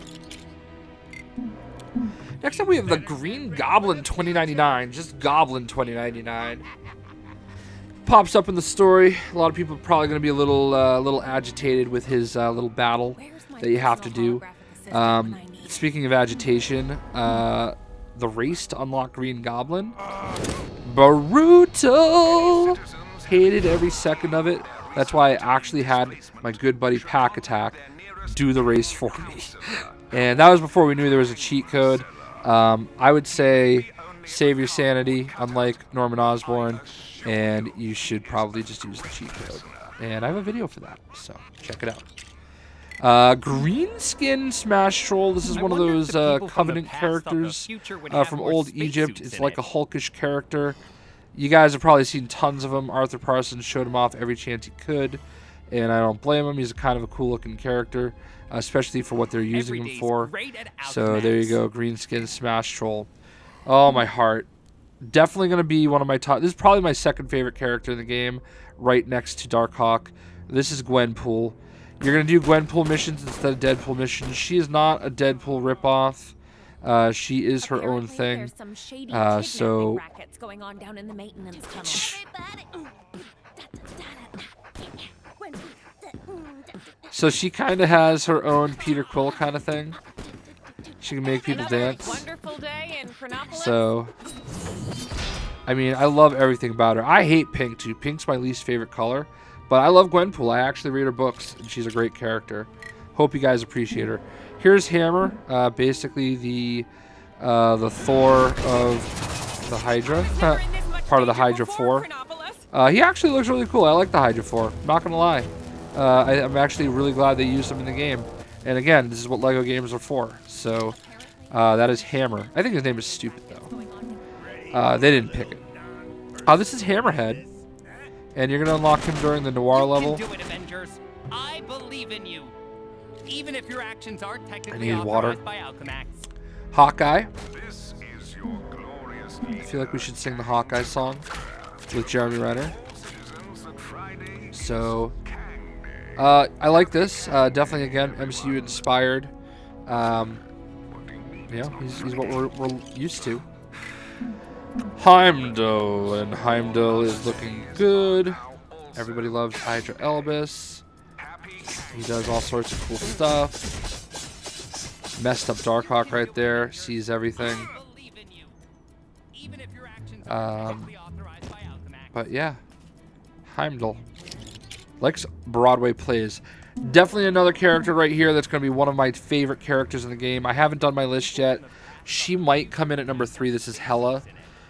Next up we have the Green Goblin 2099. Just Goblin 2099. Pops up in the story. A lot of people are probably going to be a little agitated with his little battle that you have to do. Speaking of agitation, the race to unlock Green Goblin. Brutal! Hated every second of it. That's why I actually had my good buddy Pack Attack do the race for me. And that was before we knew there was a cheat code. I would say save your sanity, unlike Norman Osborn, and you should probably just use the cheat code. And I have a video for that, so check it out. Green Skin Smash Troll. This is one of those Covenant characters from old Egypt. It's like a Hulkish character. You guys have probably seen tons of them. Arthur Parsons showed him off every chance he could, and I don't blame him. He's kind of a cool-looking character, especially for what they're using him for. So there you go, Green Skin Smash Troll. Oh, my heart. Definitely going to be one of my top. This is probably my second favorite character in the game, right next to Darkhawk. This is Gwenpool. You're going to do Gwenpool missions instead of Deadpool missions. She is not a Deadpool ripoff. She is her own Apparently, thing. there's some shady So kidnapping rackets going on down in the maintenance tunnel. So she kind of has her own Peter Quill kind of thing. She can make people Another dance. wonderful day in Chronopolis. So, I mean, I love everything about her. I hate pink too. Pink's my least favorite color. But I love Gwenpool. I actually read her books, and she's a great character. Hope you guys appreciate her. Here's Hammer, basically the Thor of the Hydra, part of the Hydra 4. He actually looks really cool. I like the Hydra 4. Not gonna lie. I'm actually really glad they used him in the game. And again, this is what LEGO games are for. So that is Hammer. I think his name is stupid though. They didn't pick it. This is Hammerhead. And you're going to unlock him during the Noir level. You can do it, Avengers. I believe in you. Even if your actions aren't technically need water. authorized by Alchemax. Hawkeye. This is your glorious I feel like we should sing the Hawkeye song with Jeremy Renner. citizens that Friday So, Kang Day. I like this. Definitely, again, MCU inspired. He's what we're used to. Heimdall, and Heimdall is looking good. Everybody loves Hydra Elbis. He does all sorts of cool stuff. Messed up Darkhawk right there. Sees everything. I believe in you. Even if your actions aren't technically authorized by Alchemax. But yeah, Heimdall. Likes Broadway plays. Definitely another character right here that's going to be one of my favorite characters in the game. I haven't done my list yet. She might come in at number 3. This is Hela.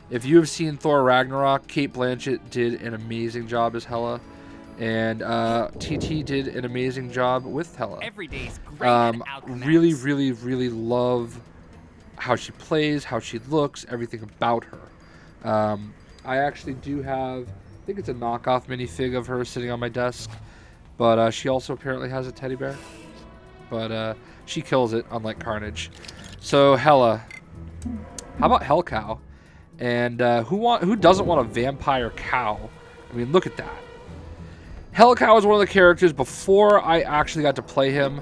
If you have seen Thor Ragnarok, Cate Blanchett did an amazing job as Hela. And TT did an amazing job with Hela. Every day's great at Alchemax. Really, really, really love how she plays, how she looks, everything about her. I actually do have, I think it's a knockoff minifig of her sitting on my desk. But she also apparently has a teddy bear. But she kills it, unlike Carnage. So Hela. How about Hell Cow? And who doesn't want a vampire cow? I mean, look at that. Hell Cow is one of the characters. Before I actually got to play him,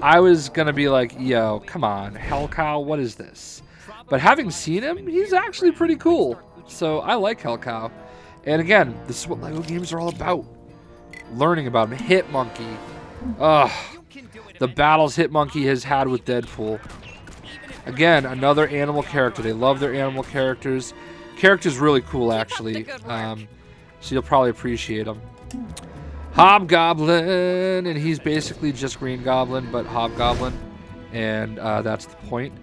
I was going to be like, yo, come on, Hell Cow, what is this? But having seen him, he's actually pretty cool. So I like Hell Cow. And again, this is what LEGO games are all about. Learning about him. Hitmonkey. Ugh. The battles Hitmonkey has had with Deadpool. Again, another animal character. They love their animal characters. Character's really cool, actually. So you'll probably appreciate him. Hobgoblin, and he's basically just Green Goblin, but Hobgoblin, and that's the point.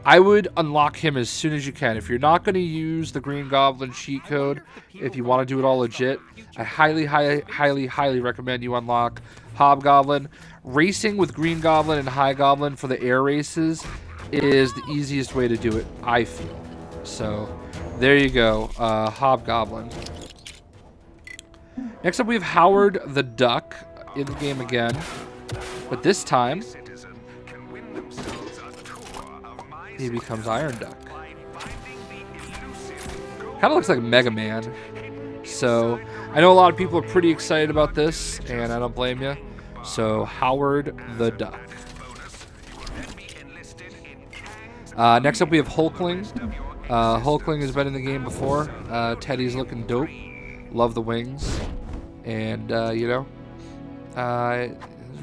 I would unlock him as soon as you can. If you're not going to use the Green Goblin cheat code, if you want to do it all legit, I highly, highly, highly, highly recommend you unlock Hobgoblin. Racing with Green Goblin and High Goblin for the air races is the easiest way to do it, I feel. So, there you go, Hobgoblin. Next up, we have Howard the Duck in the game again, but this time Citizen can win themselves a tour of my he becomes Iron Duck. by finding the elusive Kind of looks like Mega Man. So I know a lot of people are pretty excited about this, and I don't blame you. So Howard the Duck. Next up, we have Hulkling. Hulkling has been in the game before. Teddy's looking dope. Love the wings. And, there's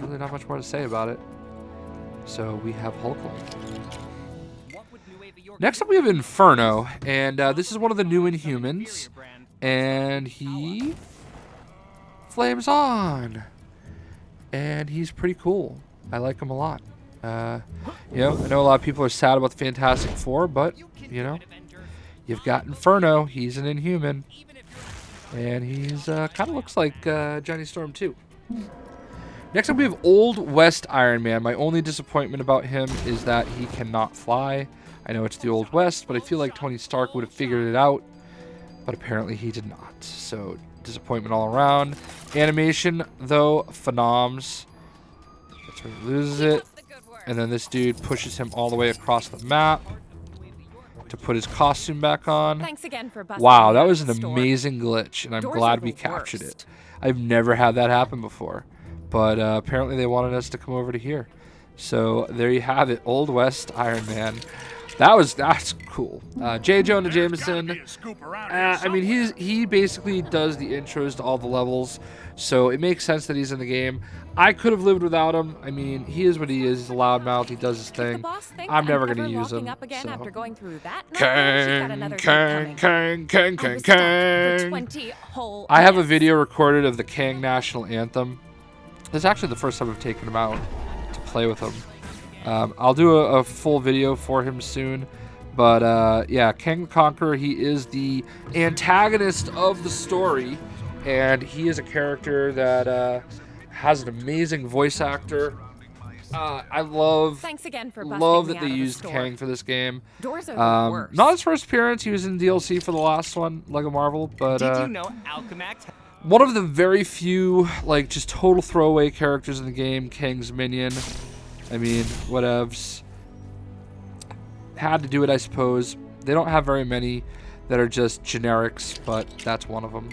really not much more to say about it. So we have Hulkling. Next up, we have Inferno. And this is one of the new Inhumans. And he flames on. And he's pretty cool. I like him a lot. I know a lot of people are sad about the Fantastic Four, but, you've got Inferno. He's an Inhuman. And he's kind of looks like Johnny Storm too. Next up, we have Old West Iron Man. My only disappointment about him is that he cannot fly. I know it's the Old West, but I feel like Tony Stark would have figured it out. But apparently he did not. So, disappointment all around. Animation, though, phenoms. That's where he loses it. And then this dude pushes him all the way across the map. to put his costume back on. Thanks again for busting Wow, me that out was of an the store. amazing glitch, and I'm Doors glad are we the captured it. worst. I've never had that happen before, but apparently they wanted us to come over to here. So there you have it, Old West Iron Man. That's cool. J. Jonah Jameson. I mean, he basically does the intros to all the levels, so it makes sense that he's in the game. I could have lived without him. I mean, he is what he is. He's a loudmouth. He does his If the thing. boss thinks I'm never gonna ever use locking him. up again So. after going through that nightmare, she's got another thing coming. Kang. I was stuck for 20 whole I have a minutes. video recorded of the Kang National Anthem. This is actually the first time I've taken him out to play with him. I'll do a full video for him soon. But yeah, Kang the Conqueror, he is the antagonist of the story. And he is a character that has an amazing voice actor. I love Thanks again for busting love me that out they of the used store. Kang for this game. Doors are the worst. Not his first appearance. He was in DLC for the last one, Lego Marvel. But Did you know Alchemax? one of the very few, like, just total throwaway characters in the game, Kang's minion. I mean, whatevs. Had to do it, I suppose. They don't have very many that are just generics, but that's one of them.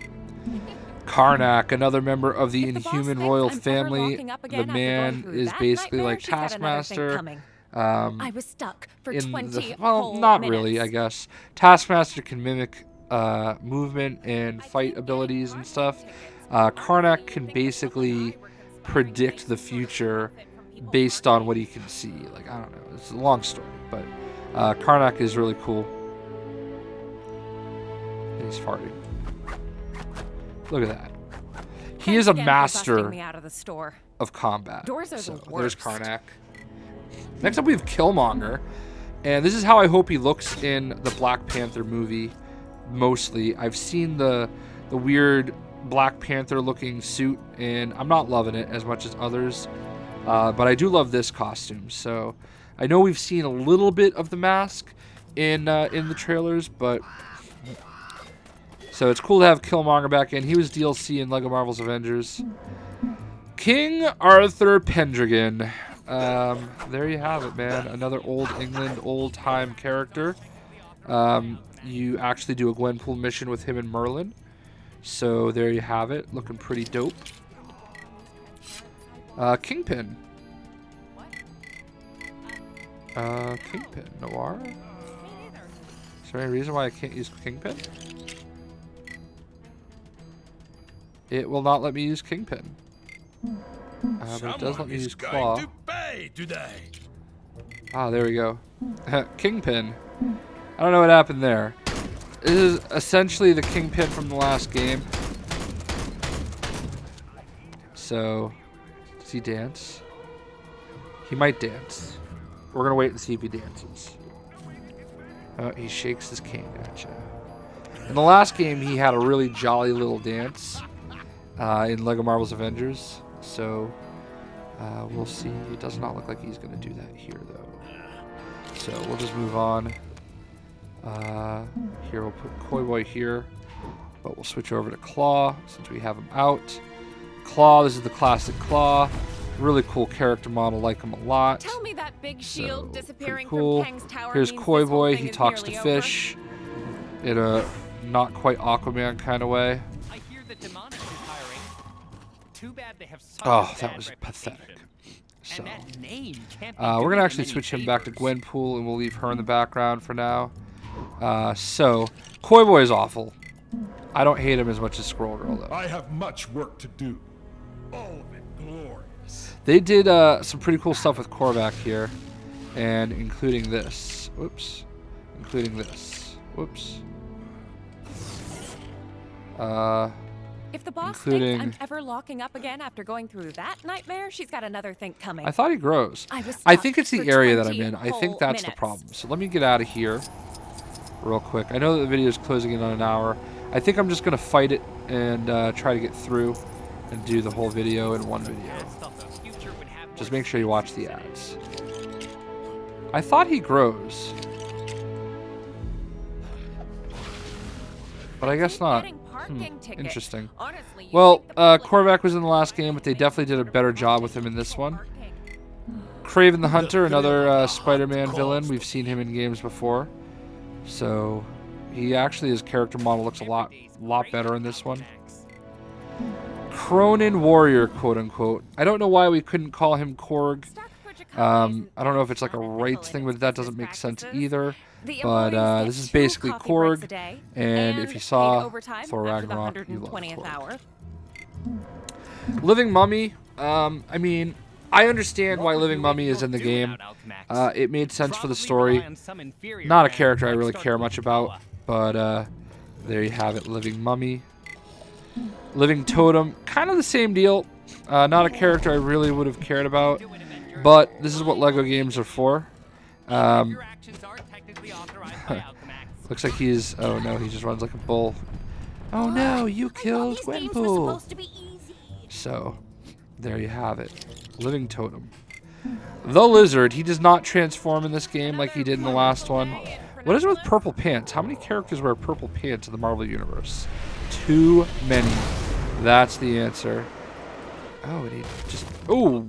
Karnak, another member of the If the boss Inhuman thinks royal I'm ever family. locking up The again after going man through is that basically nightmare, like she's got another thing Taskmaster. coming. I was stuck for In 20 the, well, whole not minutes. really, I guess. Taskmaster can mimic movement and fight abilities and stuff. Karnak can basically predict the future based on what he can see. Like, I don't know, it's a long story, but Karnak is really cool. And he's farting. Look at that. He is a Thanks again for busting master me out of the store. of combat. Doors are the So there's worst. Karnak. Next up we have Killmonger, and this is how I hope he looks in the Black Panther movie. Mostly, I've seen the weird Black Panther looking suit, and I'm not loving it as much as others. But I do love this costume. So I know we've seen a little bit of the mask in the trailers, but so it's cool to have Killmonger back in. He was DLC in Lego Marvel's Avengers. King Arthur Pendragon. There you have it, man. Another old England, old time character. You actually do a Gwenpool mission with him and Merlin. So there you have it. Looking pretty dope. Kingpin. Kingpin. Noir? Is there any reason why I can't use Kingpin? It will not let me use Kingpin. But it does let me use Claw. Ah, there we go. Kingpin. I don't know what happened there. This is essentially the Kingpin from the last game. So, does he dance? He might dance. We're gonna wait and see if he dances. He shakes his cane at you. In the last game, he had a really jolly little dance in Lego Marvel's Avengers. So, we'll see. It does not look like he's gonna do that here, though. So we'll just move on. Here we'll put Koi Boy here, but we'll switch over to Claw since we have him out. Claw, this is the classic Claw. Really cool character model, like him a lot. Tell me that big shield So, disappearing pretty cool. from Kang's tower Here's means Koi this whole Boy. thing He is talks to nearly over. fish in a not quite Aquaman kind of way. I hear that Demonix is hiring. Too bad they have such Oh, a that bad was reputation. pathetic. And So, that name can't be we're doing gonna them actually any switch him back to favors. Gwenpool, and we'll leave her in the background for now. So, Koi Boy is awful. I don't hate him as much as Squirrel Girl, though. I have much work to do. All of it glorious. They did some pretty cool stuff with Korvac here, and including this. Whoops. Including this. Whoops. If the boss including- thinks I'm ever locking up again after going through that nightmare, she's got another thing coming. I thought he grows. I was I stuck think it's the for area that I'm 20 in. I think whole that's the minutes. problem. So let me get out of here real quick. I know that the video is closing in on an hour. I think I'm just going to fight it and try to get through and do the whole video in one video. Thought the future would have Just more make sure you watch the ads. I thought he grows. But I guess not. Getting parking tickets. Interesting. Honestly, you'd Well, think the public Korvac was in the last game, but they definitely did a better job with him in this one. Kraven the Hunter, another Spider-Man villain. We've seen him in games before. So he actually, his character model looks a lot better in this one. Cronin Warrior, quote unquote. I don't know why we couldn't call him Korg. I don't know if it's like a rights thing, but that doesn't make sense either. But this is basically Korg, and if you saw Thor Ragnarok, you love Korg. Living Mummy, I mean, I understand why Living Mummy is in the game. It made sense for the story. Not a character I really care much about, but there you have it, Living Mummy. Living Totem, kind of the same deal. Not a character I really would have cared about, but this is what LEGO games are for. Looks like he's... Oh no, he just runs like a bull. Oh no, you killed Gwenpool. So, there you have it. Living Totem. The Lizard, he does not transform in this game like he did in the last one. What is it with purple pants? How many characters wear purple pants in the Marvel Universe? Too many. That's the answer. Oh, and he just... Ooh!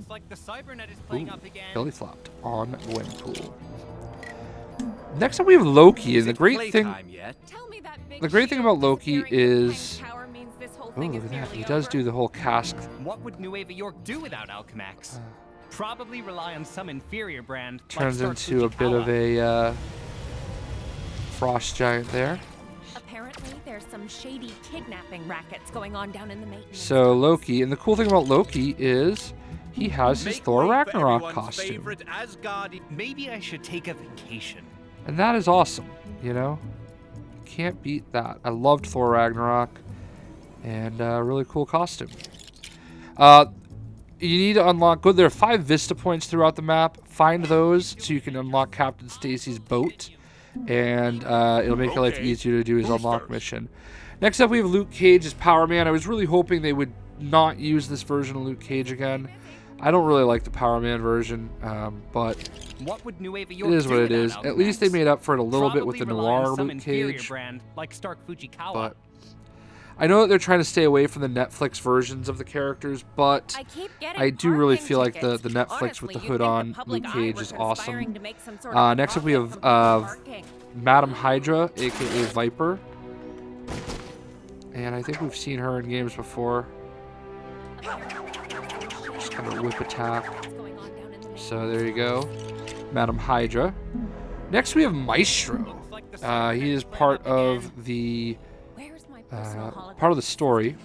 Belly flopped on Gwenpool. Next up we have Loki, and the great thing about Loki is... Oh, look at that. He does do the whole cask. What would New Ava York do without Alchemax? Probably rely on some inferior brand. Turns into a bit of a frost giant there. Apparently, there's some shady kidnapping rackets going on down in the maintenance. So Loki, and the cool thing about Loki is he has his Thor Ragnarok costume. Maybe I should take a vacation. And that is awesome, you know? Can't beat that. I loved Thor Ragnarok. And really cool costume. You need to unlock... There are 5 Vista points throughout the map. Find those so you can unlock Captain Stacy's boat. And it'll make your life easier to do his unlock mission. Next up, we have Luke Cage as Power Man. I was really hoping they would not use this version of Luke Cage again. I don't really like the Power Man version, but it is what it is. At least they made up for it a little bit with the noir Luke Cage. But I know that they're trying to stay away from the Netflix versions of the characters, but I do really feel like the Netflix with the hood on Luke Cage is awesome. Next up, we have Madam Hydra, aka Viper. And I think we've seen her in games before. Just kind of whip attack. So there you go. Madam Hydra. Next we have Maestro. He is part of the story.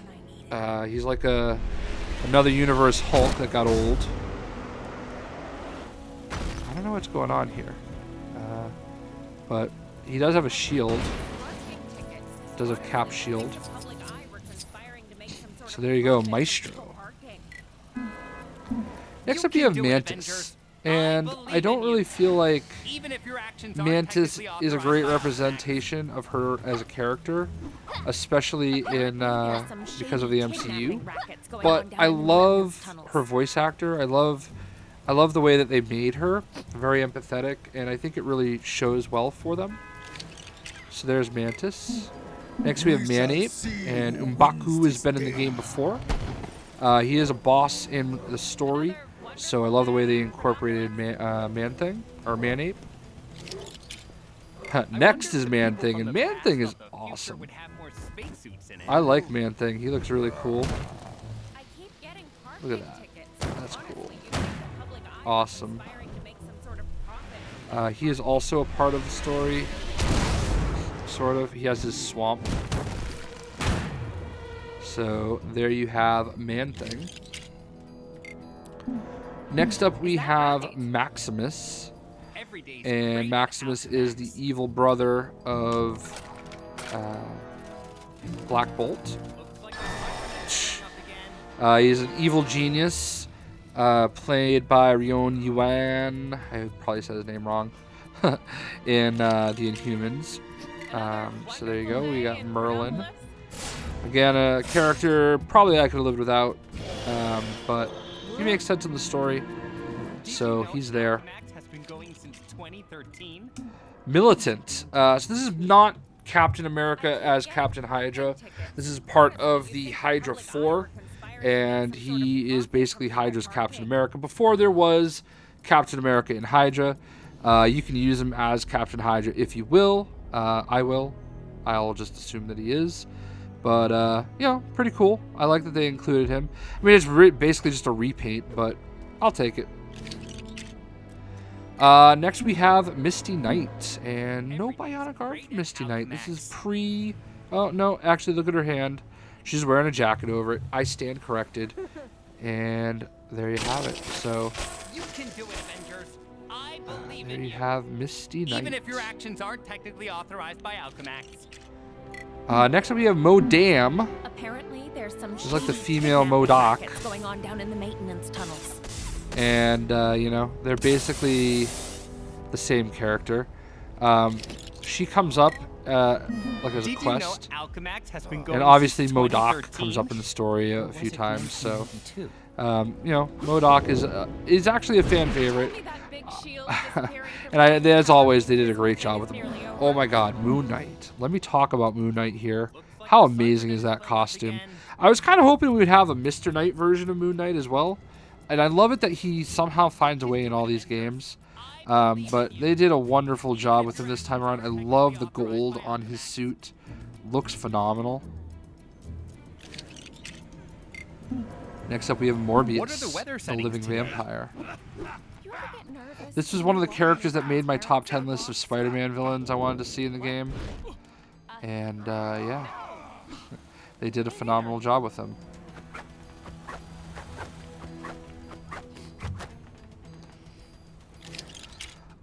He's like another universe Hulk that got old. I don't know what's going on here. But he does have a shield. Does have Cap shield. So there you go, Maestro. Next up you have Mantis. And I don't really feel like Mantis is a great representation of her as a character, especially in because of the MCU. But I love her voice actor. I love the way that they made her. Very empathetic, and I think it really shows well for them. So there's Mantis. Next we have Manape, and M'Baku has been in the game before. He is a boss in the story. So I love the way they incorporated Man-Thing. Next is Man-Thing, and Man-Thing is awesome. I like Man-Thing. He looks really cool. Look at that. That's cool. Awesome. He is also a part of the story. Sort of. He has his swamp. So there you have Man-Thing. Next up, we have Maximus, and Maximus is the evil brother of Black Bolt. He's an evil genius, played by Rion Yuan. I probably said his name wrong. In the Inhumans. So there you go. We got Merlin. Again, a character probably I could have lived without, but he makes sense in the story, so he's there. Militant. So this is not Captain America as Captain Hydra. This is part of the Hydra 4, and he is basically Hydra's Captain America. Before there was Captain America in Hydra, you can use him as Captain Hydra if you will, I will. I'll just assume that he is. But, you know, pretty cool. I like that they included him. I mean, it's basically just a repaint, but I'll take it. Next we have Misty Knight. And no bionic arm for Misty Knight. This is pre... Oh, no. Actually, look at her hand. She's wearing a jacket over it. I stand corrected. And there you have it. So... You can do it, Avengers. I believe there in you you. have Misty Knight. Even if your actions aren't technically authorized by Alchemax. Next up we have Modam. Apparently, there's some She's like the shady female kidnapping MODOK. rackets going on down in the maintenance tunnels. And, you know, they're basically the same character. She comes up like as a Did quest. you know Alchemax has been going And obviously since MODOK 2013? comes up in the story a few times. So, 2002? you know, MODOK is actually a fan favorite. Only that big shield disappearing from And as Kang's always, they tower did a great means job this with thing him. is nearly Oh over. my god, Moon Knight. Let me talk about Moon Knight here. How amazing is that costume? I was kind of hoping we would have a Mr. Knight version of Moon Knight as well. And I love it that he somehow finds a way in all these games. But they did a wonderful job with him this time around. I love the gold on his suit. Looks phenomenal. Next up we have Morbius, What are the weather the settings living today? vampire. You ever get nervous This was when one of you the walk characters on that made my those top 10 transparent list of blocks? Spider-Man villains I wanted to see in the game. And, yeah. They did a phenomenal job with him.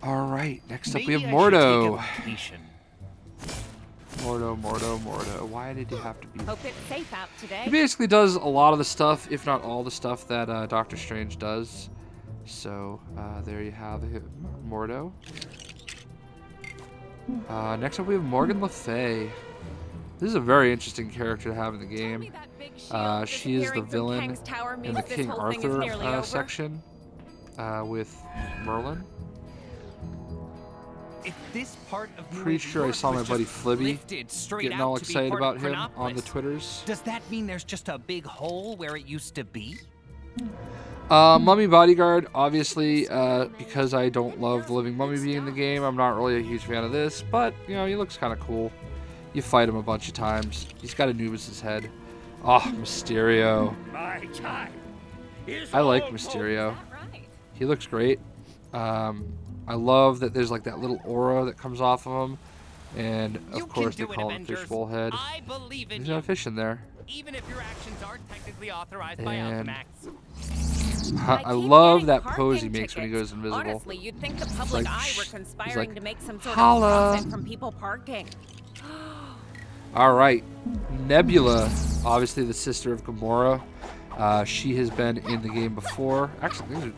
Alright, next up we have Maybe I should take a Mordo. vacation. Mordo. Why did he have to be... Hope it's safe out today. He basically does a lot of the stuff, if not all the stuff, that Doctor Strange does. So, there you have it, Mordo. Next up we have Morgan Le Fay. This is a very interesting character to have in the Tell me game. that big shield She is the disappearing from villain Kang's tower in means the this King whole thing is Arthur nearly over. section with Merlin. If this part of New Pretty Age sure I York saw my was buddy just Flibby lifted straight getting out all to be excited part about of him on the Chronopolis, Twitters. does that mean there's just a big hole where it used to be? Mummy Bodyguard, obviously, because I don't love the living mummy being in the game, I'm not really a huge fan of this, but, you know, he looks kind of cool. You fight him a bunch of times. He's got Anubis' head. Oh, Mysterio. My time is I like almost Mysterio. Is that right? He looks great. I love that there's like that little aura that comes off of him. And, You of course, they can do it, call him Avengers. Fishbowl Head. I believe in There's you. no fish in there. Even if your actions aren't technically authorized by And- Alchemax. I keep love getting that parking pose he makes when he tickets. goes invisible. Honestly, you'd think the public like, eye shh. were He's conspiring like, to make some sort "Holla." of profit from people parking. All right, Nebula, obviously the sister of Gamora. She has been in the game before. Actually, these are,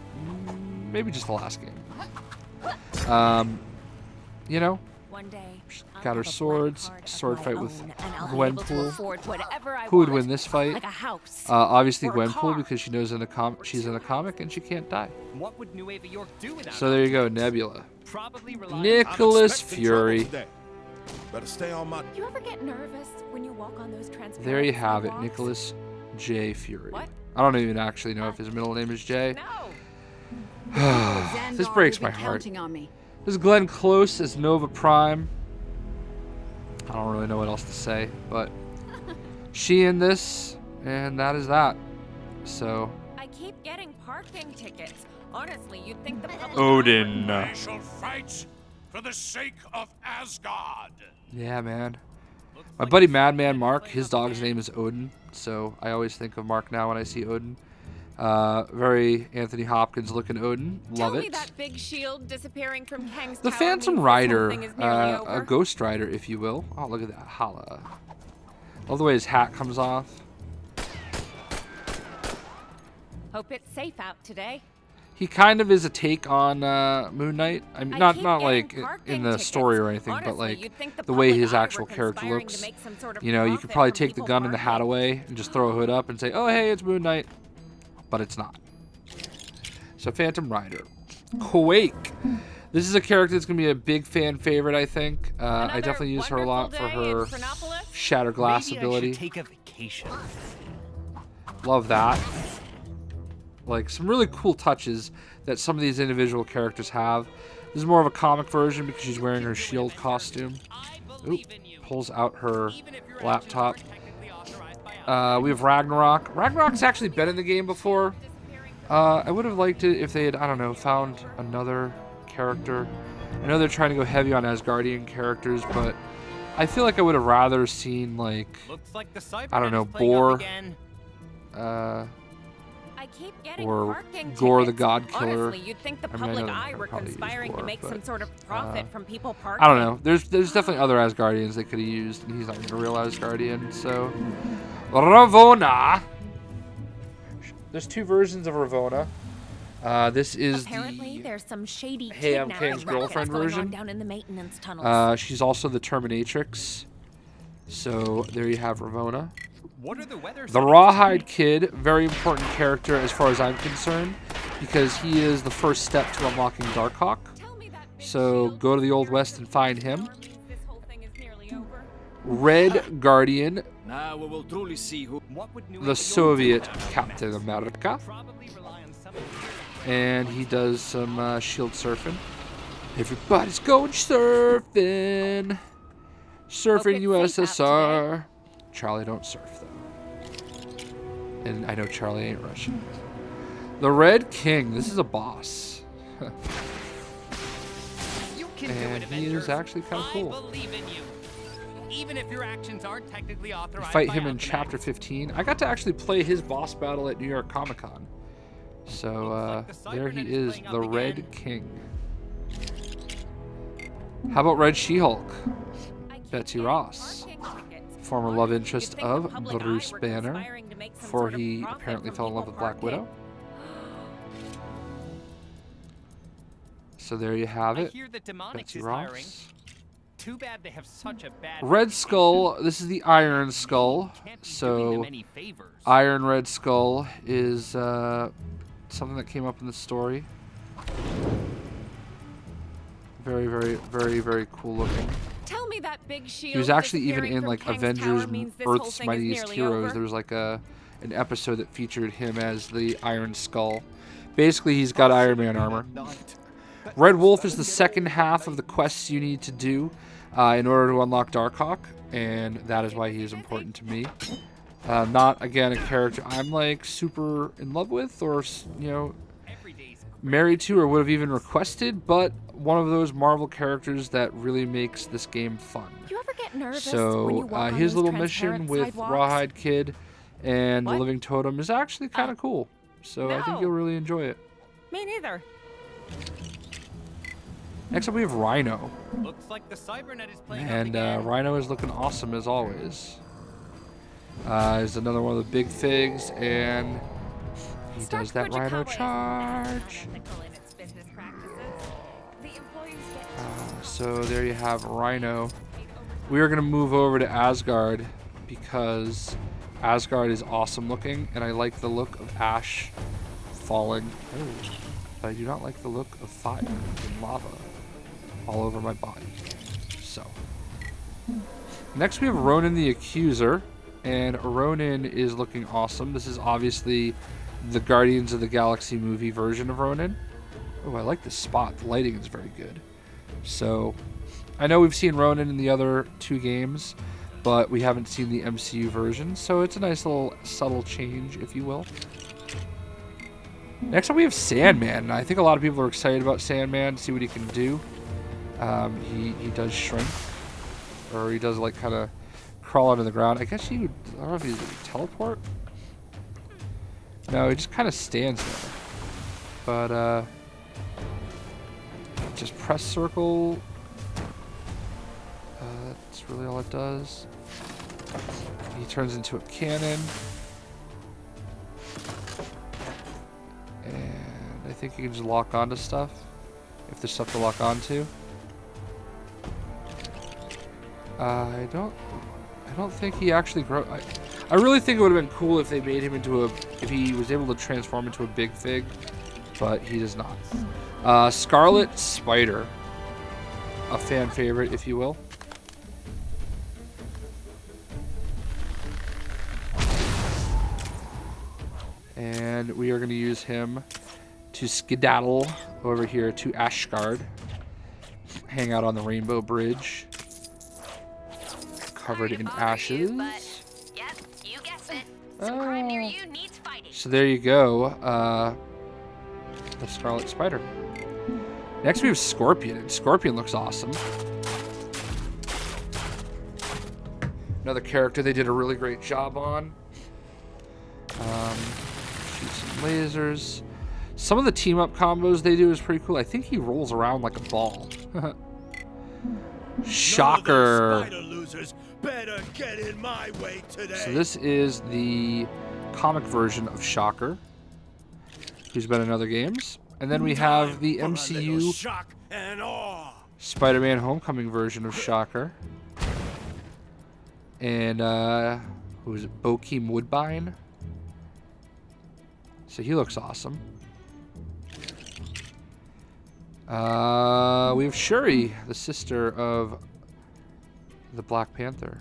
maybe just the last game. You know, One day, I'll got her have a black swords, card of sword my fight with own, and I'll be able to Gwenpool. afford whatever I Who would want, win this fight? like a house. Obviously or a Gwenpool, car. because she knows she's in a comic and she can't die. What would New Ava York do without So there you go, Nebula. Probably rely on Nicholas Expecting trouble Fury. today. Better stay on my. You ever get nervous when you walk on those transparent There you have it, sidewalks? Nicholas J. Fury. What? I don't even actually know if his middle name is J. No. This breaks my heart. Counting on me. This is Glenn Close as Nova Prime. I don't really know what else to say, but she in this, and that is that. So, I keep getting parking tickets. Honestly, you'd think the public Odin. I shall fight for the sake of Asgard. Yeah, man. My buddy Madman Mark, his dog's name is Odin, so I always think of Mark now when I see Odin. Very Anthony Hopkins looking Odin. Love Tell me it. that big shield disappearing from Kang's The tower Phantom means this whole Rider, thing is nearly a over. Ghost Rider, if you will. Oh, look at that. Holla. Love the way his hat comes off. Hope it's safe out today. He kind of is a take on Moon Knight. I mean, not keep like getting in parking the tickets. story or anything, Honestly, but like you'd think the way public his eye actual were character conspiring to looks. make some sort of You know, you could profit probably from take the people gun and the hat parking. away and just throw a hood up and say, "Oh, hey, it's Moon Knight," but it's not. So Phantom Rider, Quake. This is a character that's gonna be a big fan favorite, I think. I Another definitely use her a lot for wonderful day in her Chronopolis? shatter glass Maybe ability. I should take a vacation. Love that. Like some really cool touches that some of these individual characters have. This is more of a comic version because she's wearing her shield costume. Oop, pulls out her laptop. We have Ragnarok. Ragnarok's actually been in the game before. I would have liked it if they had, I don't know, found another character. I know they're trying to go heavy on Asgardian characters, but I feel like I would have rather seen, like, I don't know, Boar, I keep getting or parking Gore the tickets. God Killer. Honestly, you'd think the I mean, I public know eye I'd were probably use conspiring Gore, to make but, some sort of profit from people parking. I don't know. There's definitely other Asgardians they could have used, and he's not even a real Asgardian, so... Ravonna! There's 2 versions of Ravonna. This is Apparently, there's some shady Hey, I'm kidnapping Kang's girlfriend rackets going on version. down in the maintenance tunnels. She's also the Terminatrix. So there you have Ravonna. What are the weather The settings Rawhide today? Kid, very important character as far as I'm concerned, because he is the first step to unlocking Darkhawk. Tell me that big So shield go to the with Old your West and find him. means this whole thing is nearly over. Red Guardian, Now we will truly see who. What would New the England Soviet do without Captain Alchemax? America, Probably rely on some and he does some shield surfing. Everybody's going surfing, surfing Hope it's safe out USSR. Charlie don't surf though, and I know Charlie ain't Russian. The Red King. This is a boss. You can do And it, he is Avengers. actually kinda cool. I believe in you. Even if your actions aren't technically You authorized fight by him in Alchemax. Chapter 15. I got to actually play his boss battle at New York Comic Con. So there he is, the Red King. How about Red She-Hulk? I keep Betsy getting Ross, parking tickets. former love Honestly, interest you'd think the of public eye Bruce were Banner, conspiring to make some before sort of he profit apparently from fell in love people with Black parking. Widow. So there you have I it. hear that Demonix Betsy is hiring. Ross. Too bad they have such a bad Red reputation. Skull. This is the Iron Skull. Can't be doing So them any favors. Iron Red Skull is something that came up in the story. Very, very, very, very cool looking. Tell me that big shield. He was actually even disappearing in from like Kang's Avengers Tower means this whole Earth's thing is Mightiest nearly Heroes. over. There was like an episode that featured him as the Iron Skull. Basically, he's got Iron Man armor. Red Wolf is the second half of the quests you need to do in order to unlock Darkhawk, and that is why he is important to me. Not, again, a character I'm like super in love with or, you know, Every day's married to or would have even requested, but one of those Marvel characters that really makes this game fun. You ever get nervous when you So walk on his those little mission transparent with sidewalks? Rawhide Kid and the What? Living Totem is actually kind of cool. So I think No. you'll really enjoy it. Me neither. Next up we have Rhino. Looks like the Cybernet is playing up And again. Rhino is looking awesome as always. Is another one of the big figs, and he does that Rhino charge. Unethical in its business practices. The employees get So there you have Rhino. We are going to move over to Asgard because Asgard is awesome looking, and I like the look of ash falling. Oh, but I do not like the look of fire and lava all over my body. So, next we have Ronan the Accuser, and Ronan is looking awesome. This is obviously the Guardians of the Galaxy movie version of Ronan. Oh, I like this spot. The lighting is very good. So, I know we've seen Ronan in the other 2 games, but we haven't seen the MCU version, so it's a nice little subtle change, if you will. Next up, we have Sandman. And I think a lot of people are excited about Sandman to see what he can do. He does shrink, or he does like kind of crawl under the ground. I guess he would. I don't know if he would teleport. No, he just kind of stands there. But just press circle. That's really all it does. He turns into a cannon. And I think you can just lock onto stuff. If there's stuff to lock onto. I don't think he actually grow. I really think it would have been cool if they made him into if he was able to transform into a big fig, but he does not. Scarlet Spider, a fan favorite, if you will. And we are going to use him to skedaddle over here to Asgard. hang out on the Rainbow Bridge, covered in ashes. Yep, you guessed it. Some crime near you needs fighting. So there you go, the Scarlet Spider. Next we have Scorpion, and Scorpion looks awesome. Another character they did a really great job on. Shoot some lasers. Some of the team-up combos they do is pretty cool. I think he rolls around like a ball. Shocker. Spider losers better get in my way today. So this is the comic version of Shocker, who's been in other games. And then we have the MCU shock and awe. Spider-Man Homecoming version of Shocker. And, who is it? Bokeem Woodbine. So he looks awesome. We have Shuri, the sister of the Black Panther.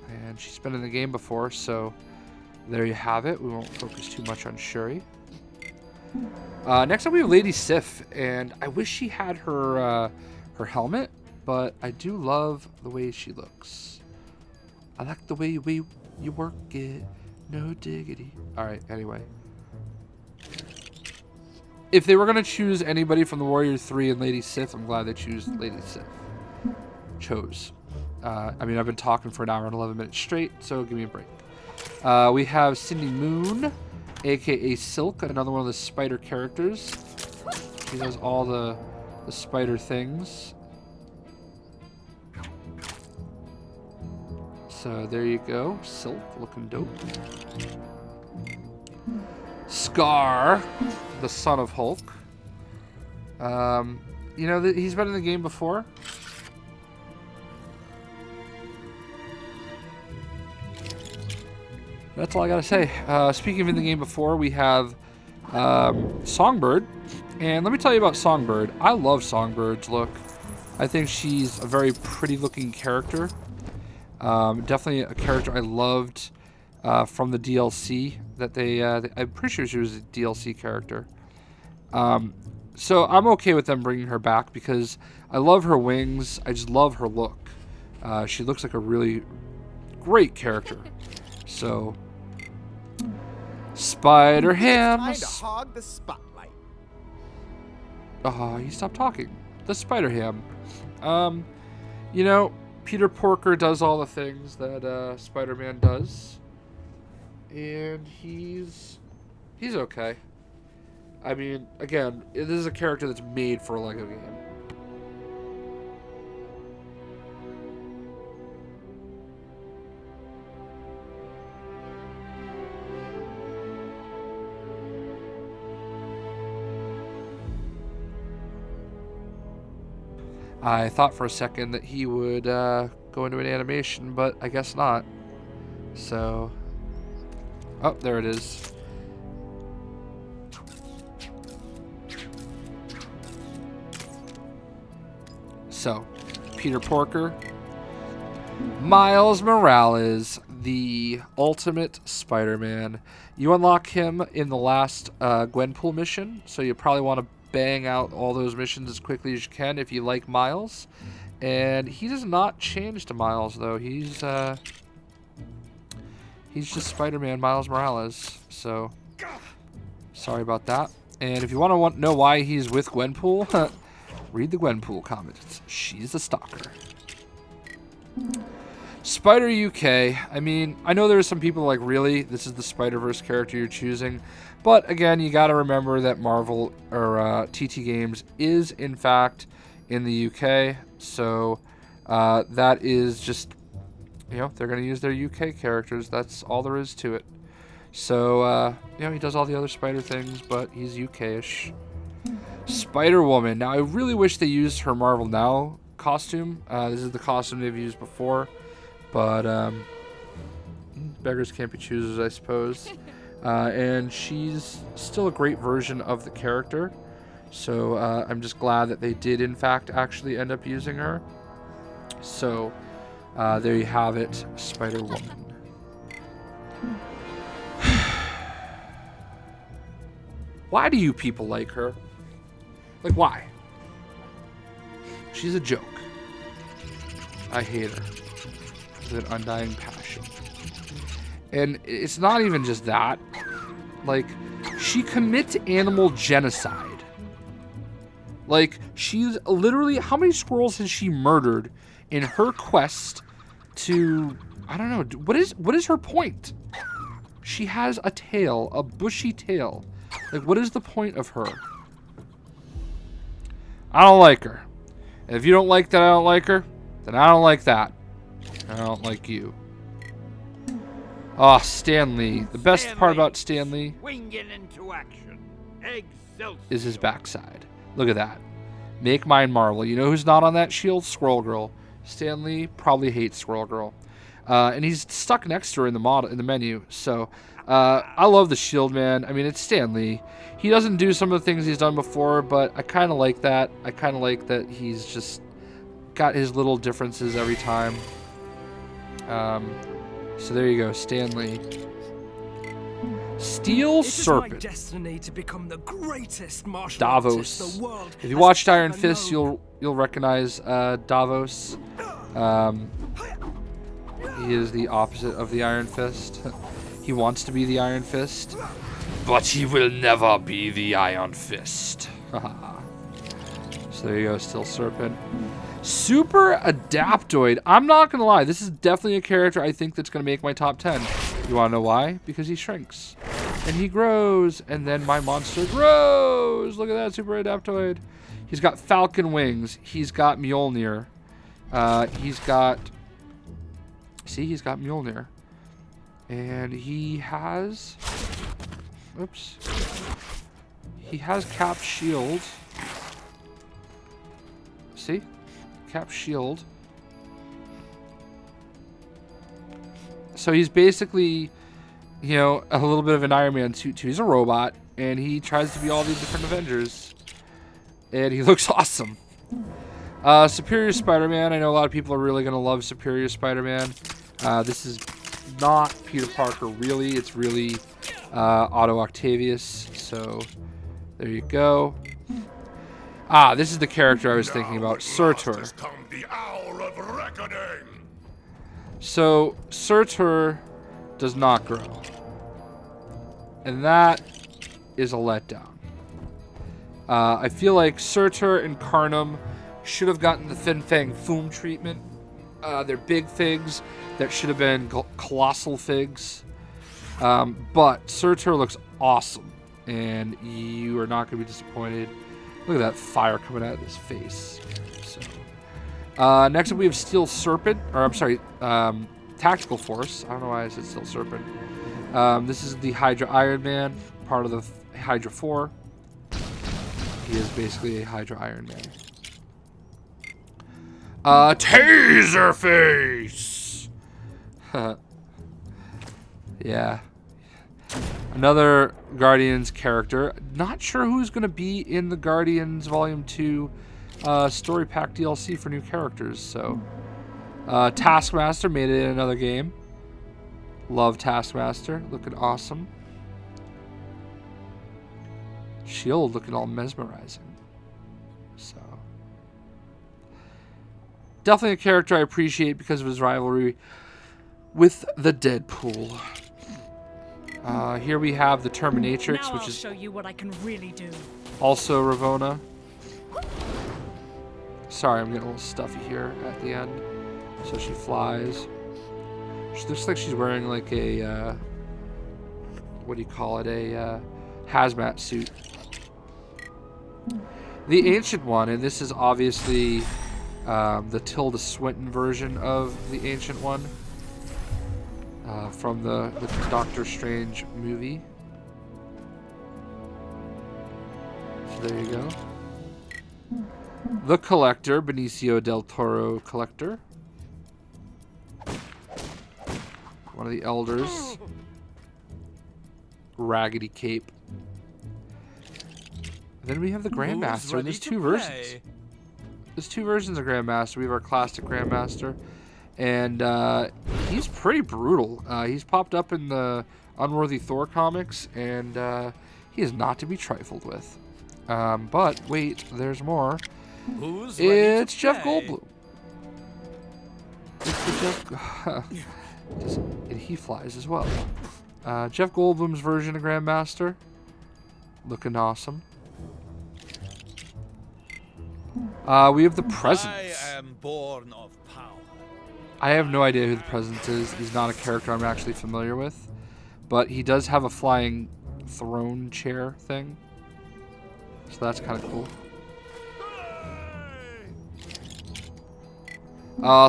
And she's been in the game before, so there you have it. We won't focus too much on Shuri. Next up we have Lady Sif, and I wish she had her her helmet, but I do love the way she looks. I like the way you work it, no diggity. Alright, anyway. If they were going to choose anybody from the Warrior 3 and Lady Sif, I'm glad they chose. I mean, I've been talking for an hour and 11 minutes straight, so give me a break. We have Cindy Moon, aka Silk, another one of the spider characters. She does all the spider things. So there you go, Silk, looking dope. Scar, the son of Hulk. You know, he's been in the game before. That's all I gotta say. Speaking of in the game before, we have Songbird. And let me tell you about Songbird. I love Songbird's look. I think she's a very pretty looking character. Definitely a character I loved from the DLC that I'm pretty sure she was a DLC character. So I'm okay with them bringing her back because I love her wings. I just love her look. She looks like a really great character. So, Spider-Ham. Trying to hog the spotlight. Oh, you stopped talking. The Spider-Ham. You know, Peter Porker does all the things that Spider-Man does, and he's okay. I mean, again, this is a character that's made for a Lego game. I thought for a second that he would go into an animation, but I guess not. So, oh, there it is. So, Peter Porker, Miles Morales, the ultimate Spider-Man. You unlock him in the last Gwenpool mission, so you probably want to bang out all those missions as quickly as you can if you like Miles. And he does not change to Miles, though. He's just Spider-Man Miles Morales. So, sorry about that. And if you want to know why he's with Gwenpool, read the Gwenpool comments. She's a stalker. Spider UK. I mean, I know there's some people like, really? This is the Spider-Verse character you're choosing? But again, you got to remember that Marvel or TT Games is in fact in the UK. So that is just, you know, they're going to use their UK characters. That's all there is to it. So, you know, he does all the other spider things, but he's UK-ish. Spider-Woman. Now, I really wish they used her Marvel Now costume. This is the costume they've used before. But beggars can't be choosers, I suppose. And she's still a great version of the character. So I'm just glad that they did, in fact, actually end up using her. So there you have it, Spider-Woman. Why do you people like her? Like, why? She's a joke. I hate her with an undying passion. And it's not even just that. Like, she commits animal genocide. Like, she's literally... How many squirrels has she murdered in her quest to... I don't know. What is her point? She has a tail. A bushy tail. Like, what is the point of her? I don't like her. And if you don't like that I don't like her, then I don't like that. I don't like you. Oh, Stan Lee. The best part about Stan Lee into action. is his backside. Look at that. Make mine Marvel. You know who's not on that shield? Squirrel Girl. Stan Lee probably hates Squirrel Girl. And he's stuck next to her in the menu. So, I love the shield, man. I mean, it's Stan Lee. He doesn't do some of the things he's done before, but I kind of like that. I kind of like that he's just got his little differences every time. So there you go, Stan Lee. Steel Serpent. Destiny to become the greatest martial Davos. artist the world If you watched has Iron ever Fist, known. you'll recognize Davos. He is the opposite of the Iron Fist. He wants to be the Iron Fist, but he will never be the Iron Fist. So there you go, Steel Serpent. Super Adaptoid. I'm not going to lie. This is definitely a character I think that's going to make my top 10. You want to know why? Because he shrinks. And he grows. And then my monster grows. Look at that, Super Adaptoid. He's got falcon wings. He's got Mjolnir. He's got... See, he's got Mjolnir. And he has... Oops. He has Cap Shield. See? Cap Shield. So he's basically, you know, a little bit of an Iron Man suit too. He's a robot, and he tries to be all these different Avengers. And he looks awesome. Superior Spider-Man. I know a lot of people are really going to love Superior Spider-Man. This is not Peter Parker, really. It's really Otto Octavius. So there you go. Ah, this is the character I was thinking about, Surtur. So, Surtur does not grow. And that is a letdown. I feel like Surtur and Carnum should have gotten the Fin Fang Foom treatment. They're big figs that should have been colossal figs. But Surtur looks awesome, and you are not going to be disappointed. Look at that fire coming out of his face. So, next up we have Steel Serpent, or I'm sorry, Tactical Force. I don't know why I said Steel Serpent. This is the Hydra Iron Man, part of the Hydra 4. He is basically a Hydra Iron Man. Taserface! Yeah. Another Guardians character. Not sure who's going to be in the Guardians Volume 2 Story Pack DLC for new characters. So, Taskmaster made it in another game. Love Taskmaster. Looking awesome. Shield looking all mesmerizing. So, definitely a character I appreciate because of his rivalry with the Deadpool. Here we have the Terminatrix, Now which I'll is show you what I can really do. also Ravonna. Sorry, I'm getting a little stuffy here at the end. So she flies. She looks like she's wearing like a, what do you call it? A hazmat suit. The Ancient One, and this is obviously the Tilda Swinton version of the Ancient One. From the Doctor Strange movie. So there you go. The Collector, Benicio del Toro Collector. One of the Elders. Raggedy Cape. Then we have the Grandmaster. And there's two versions. There's two versions of Grandmaster. We have our classic Grandmaster. And he's pretty brutal. He's popped up in the Unworthy Thor comics, and he is not to be trifled with. But wait, there's more. Who's ready It's to Jeff play? Goldblum. It's the Jeff. And he flies as well. Jeff Goldblum's version of Grandmaster. Looking awesome. We have the Presence. I am born of power. I have no idea who the Presence is. He's not a character I'm actually familiar with. But he does have a flying throne chair thing. So that's kind of cool.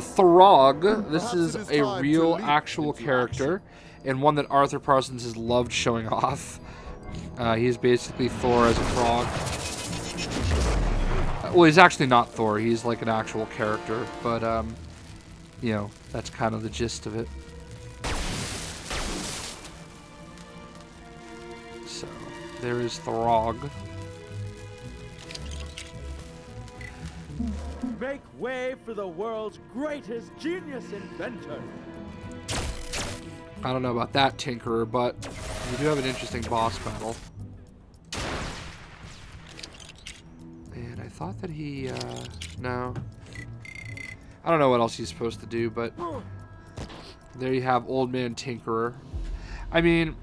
Throg. This is a real, actual character. And one that Arthur Parsons has loved showing off. He's basically Thor as a frog. Well, he's actually not Thor. He's like an actual character. But, you know, that's kind of the gist of it. So, there is Throg. Make way for the world's greatest genius inventor. I don't know about that, Tinkerer, but we do have an interesting boss battle. And I thought that he, no. I don't know what else he's supposed to do, but there you have Old Man Tinkerer. I mean,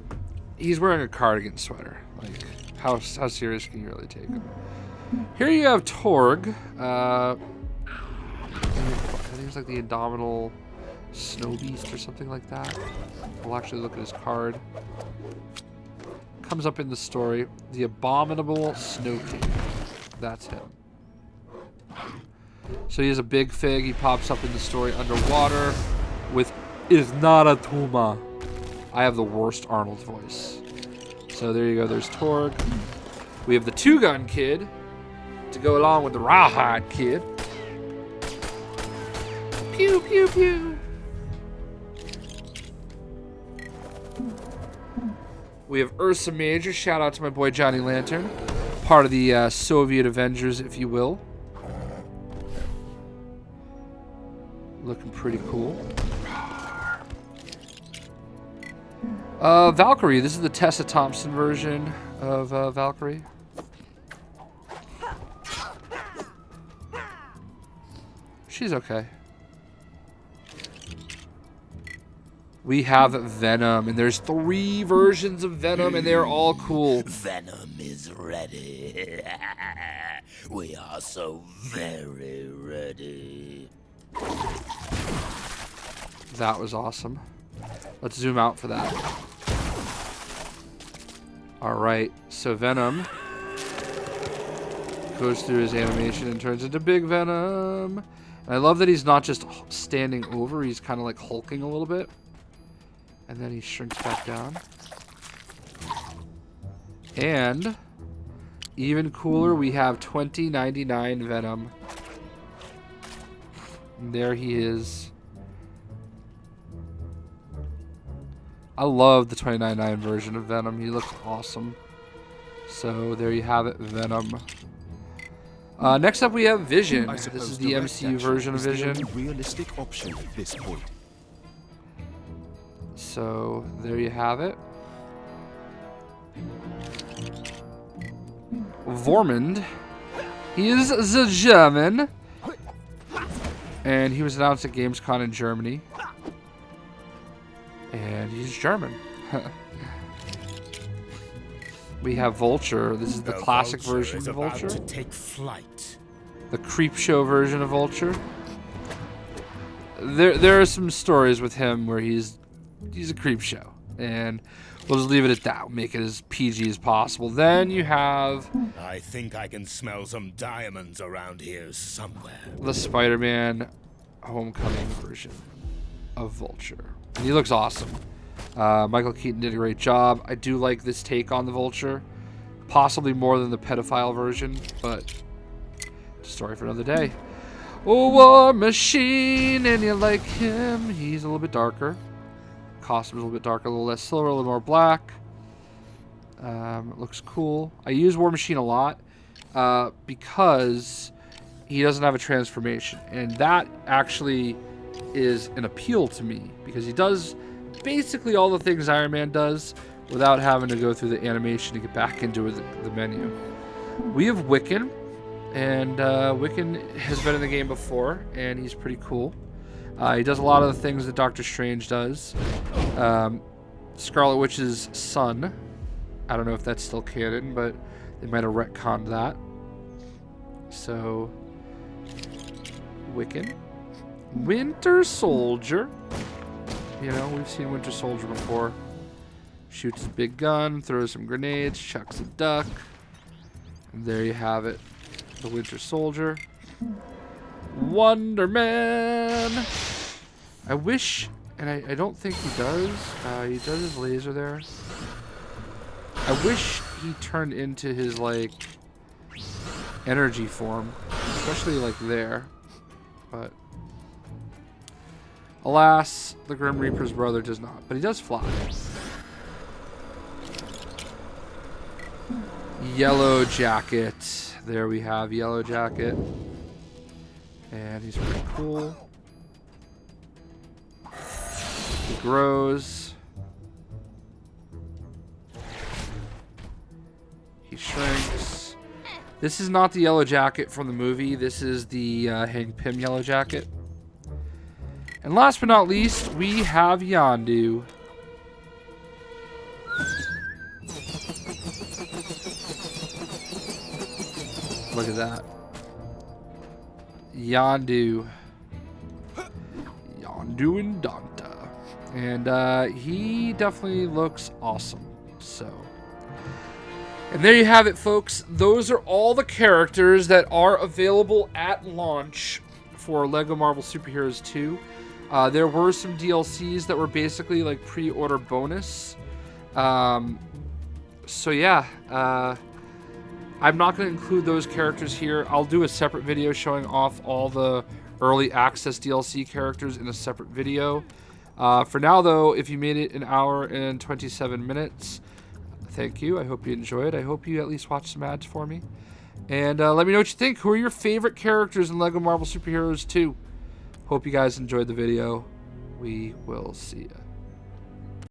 he's wearing a cardigan sweater. Like, how serious can you really take him? Here you have Torg. I think it's like the Indomitable Snow Beast or something like that. We'll actually look at his card. Comes up in the story. The Abominable Snow King. That's him. So he has a big fig. He pops up in the story underwater with Isnaratuma. I have the worst Arnold voice. So there you go. There's Torg. We have the Two-Gun Kid to go along with the Rawhide Kid. Pew, pew, pew. We have Ursa Major. Shout out to my boy Johnny Lantern. Part of the Soviet Avengers, if you will. Looking pretty cool. Valkyrie. This is the Tessa Thompson version of Valkyrie. She's okay. We have Venom, and there's 3 versions of Venom, and they're all cool. Venom is ready. We are so very ready. That was awesome. Let's zoom out for that. Alright, so Venom goes through his animation and turns into Big Venom. And I love that he's not just standing over, he's kind of like hulking a little bit. And then he shrinks back down. And even cooler, we have 2099 Venom. And there he is. I love the 2099 version of Venom. He looks awesome. So there you have it, Venom. Next up we have Vision. This is the MCU version of Vision. Realistic option at this point. So there you have it. Vormund. He is the German. And he was announced at Gamescom in Germany. And he's German. We have Vulture. This is the classic version of Vulture. To take flight. The Creepshow version of Vulture. There are some stories with him where he's a Creepshow. And we'll just leave it at that. We'll make it as PG as possible. Then you have... I think I can smell some diamonds around here somewhere. The Spider-Man Homecoming version of Vulture. And he looks awesome. Michael Keaton did a great job. I do like this take on the Vulture. Possibly more than the pedophile version, but it's a story for another day. Oh, War Machine, and you like him. He's a little bit darker. Costume's a little bit darker, a little less silver, a little more black. It looks cool. I use War Machine a lot because he doesn't have a transformation. And that actually is an appeal to me because he does basically all the things Iron Man does without having to go through the animation to get back into the menu. We have Wiccan. And Wiccan has been in the game before, and he's pretty cool. He does a lot of the things that Doctor Strange does. Scarlet Witch's son. I don't know if that's still canon, but they might have retconned that. So, Wiccan. Winter Soldier. You know, we've seen Winter Soldier before. Shoots a big gun, throws some grenades, chucks a duck. And there you have it. The Winter Soldier. Wonder Man. I wish, and I don't think he does. He does his laser there. I wish he turned into his, like, energy form. Especially, like, there. But, alas, the Grim Reaper's brother does not. But he does fly. Yellow Jacket. There we have Yellow Jacket. And he's pretty cool. He grows. He shrinks. This is not the Yellow Jacket from the movie. This is the Hank Pym Yellow Jacket. And last but not least, we have Yondu. Look at that. Yondu. Yondu and Donta. And he definitely looks awesome. So. And there you have it, folks. Those are all the characters that are available at launch for LEGO Marvel Superheroes 2. There were some DLCs that were basically like pre-order bonus. So yeah. I'm not going to include those characters here. I'll do a separate video showing off all the early access DLC characters in a separate video. For now, though, if you made it an hour and 27 minutes, thank you. I hope you enjoyed. I hope you at least watched some ads for me. And let me know what you think. Who are your favorite characters in LEGO Marvel Superheroes 2? Hope you guys enjoyed the video. We will see ya.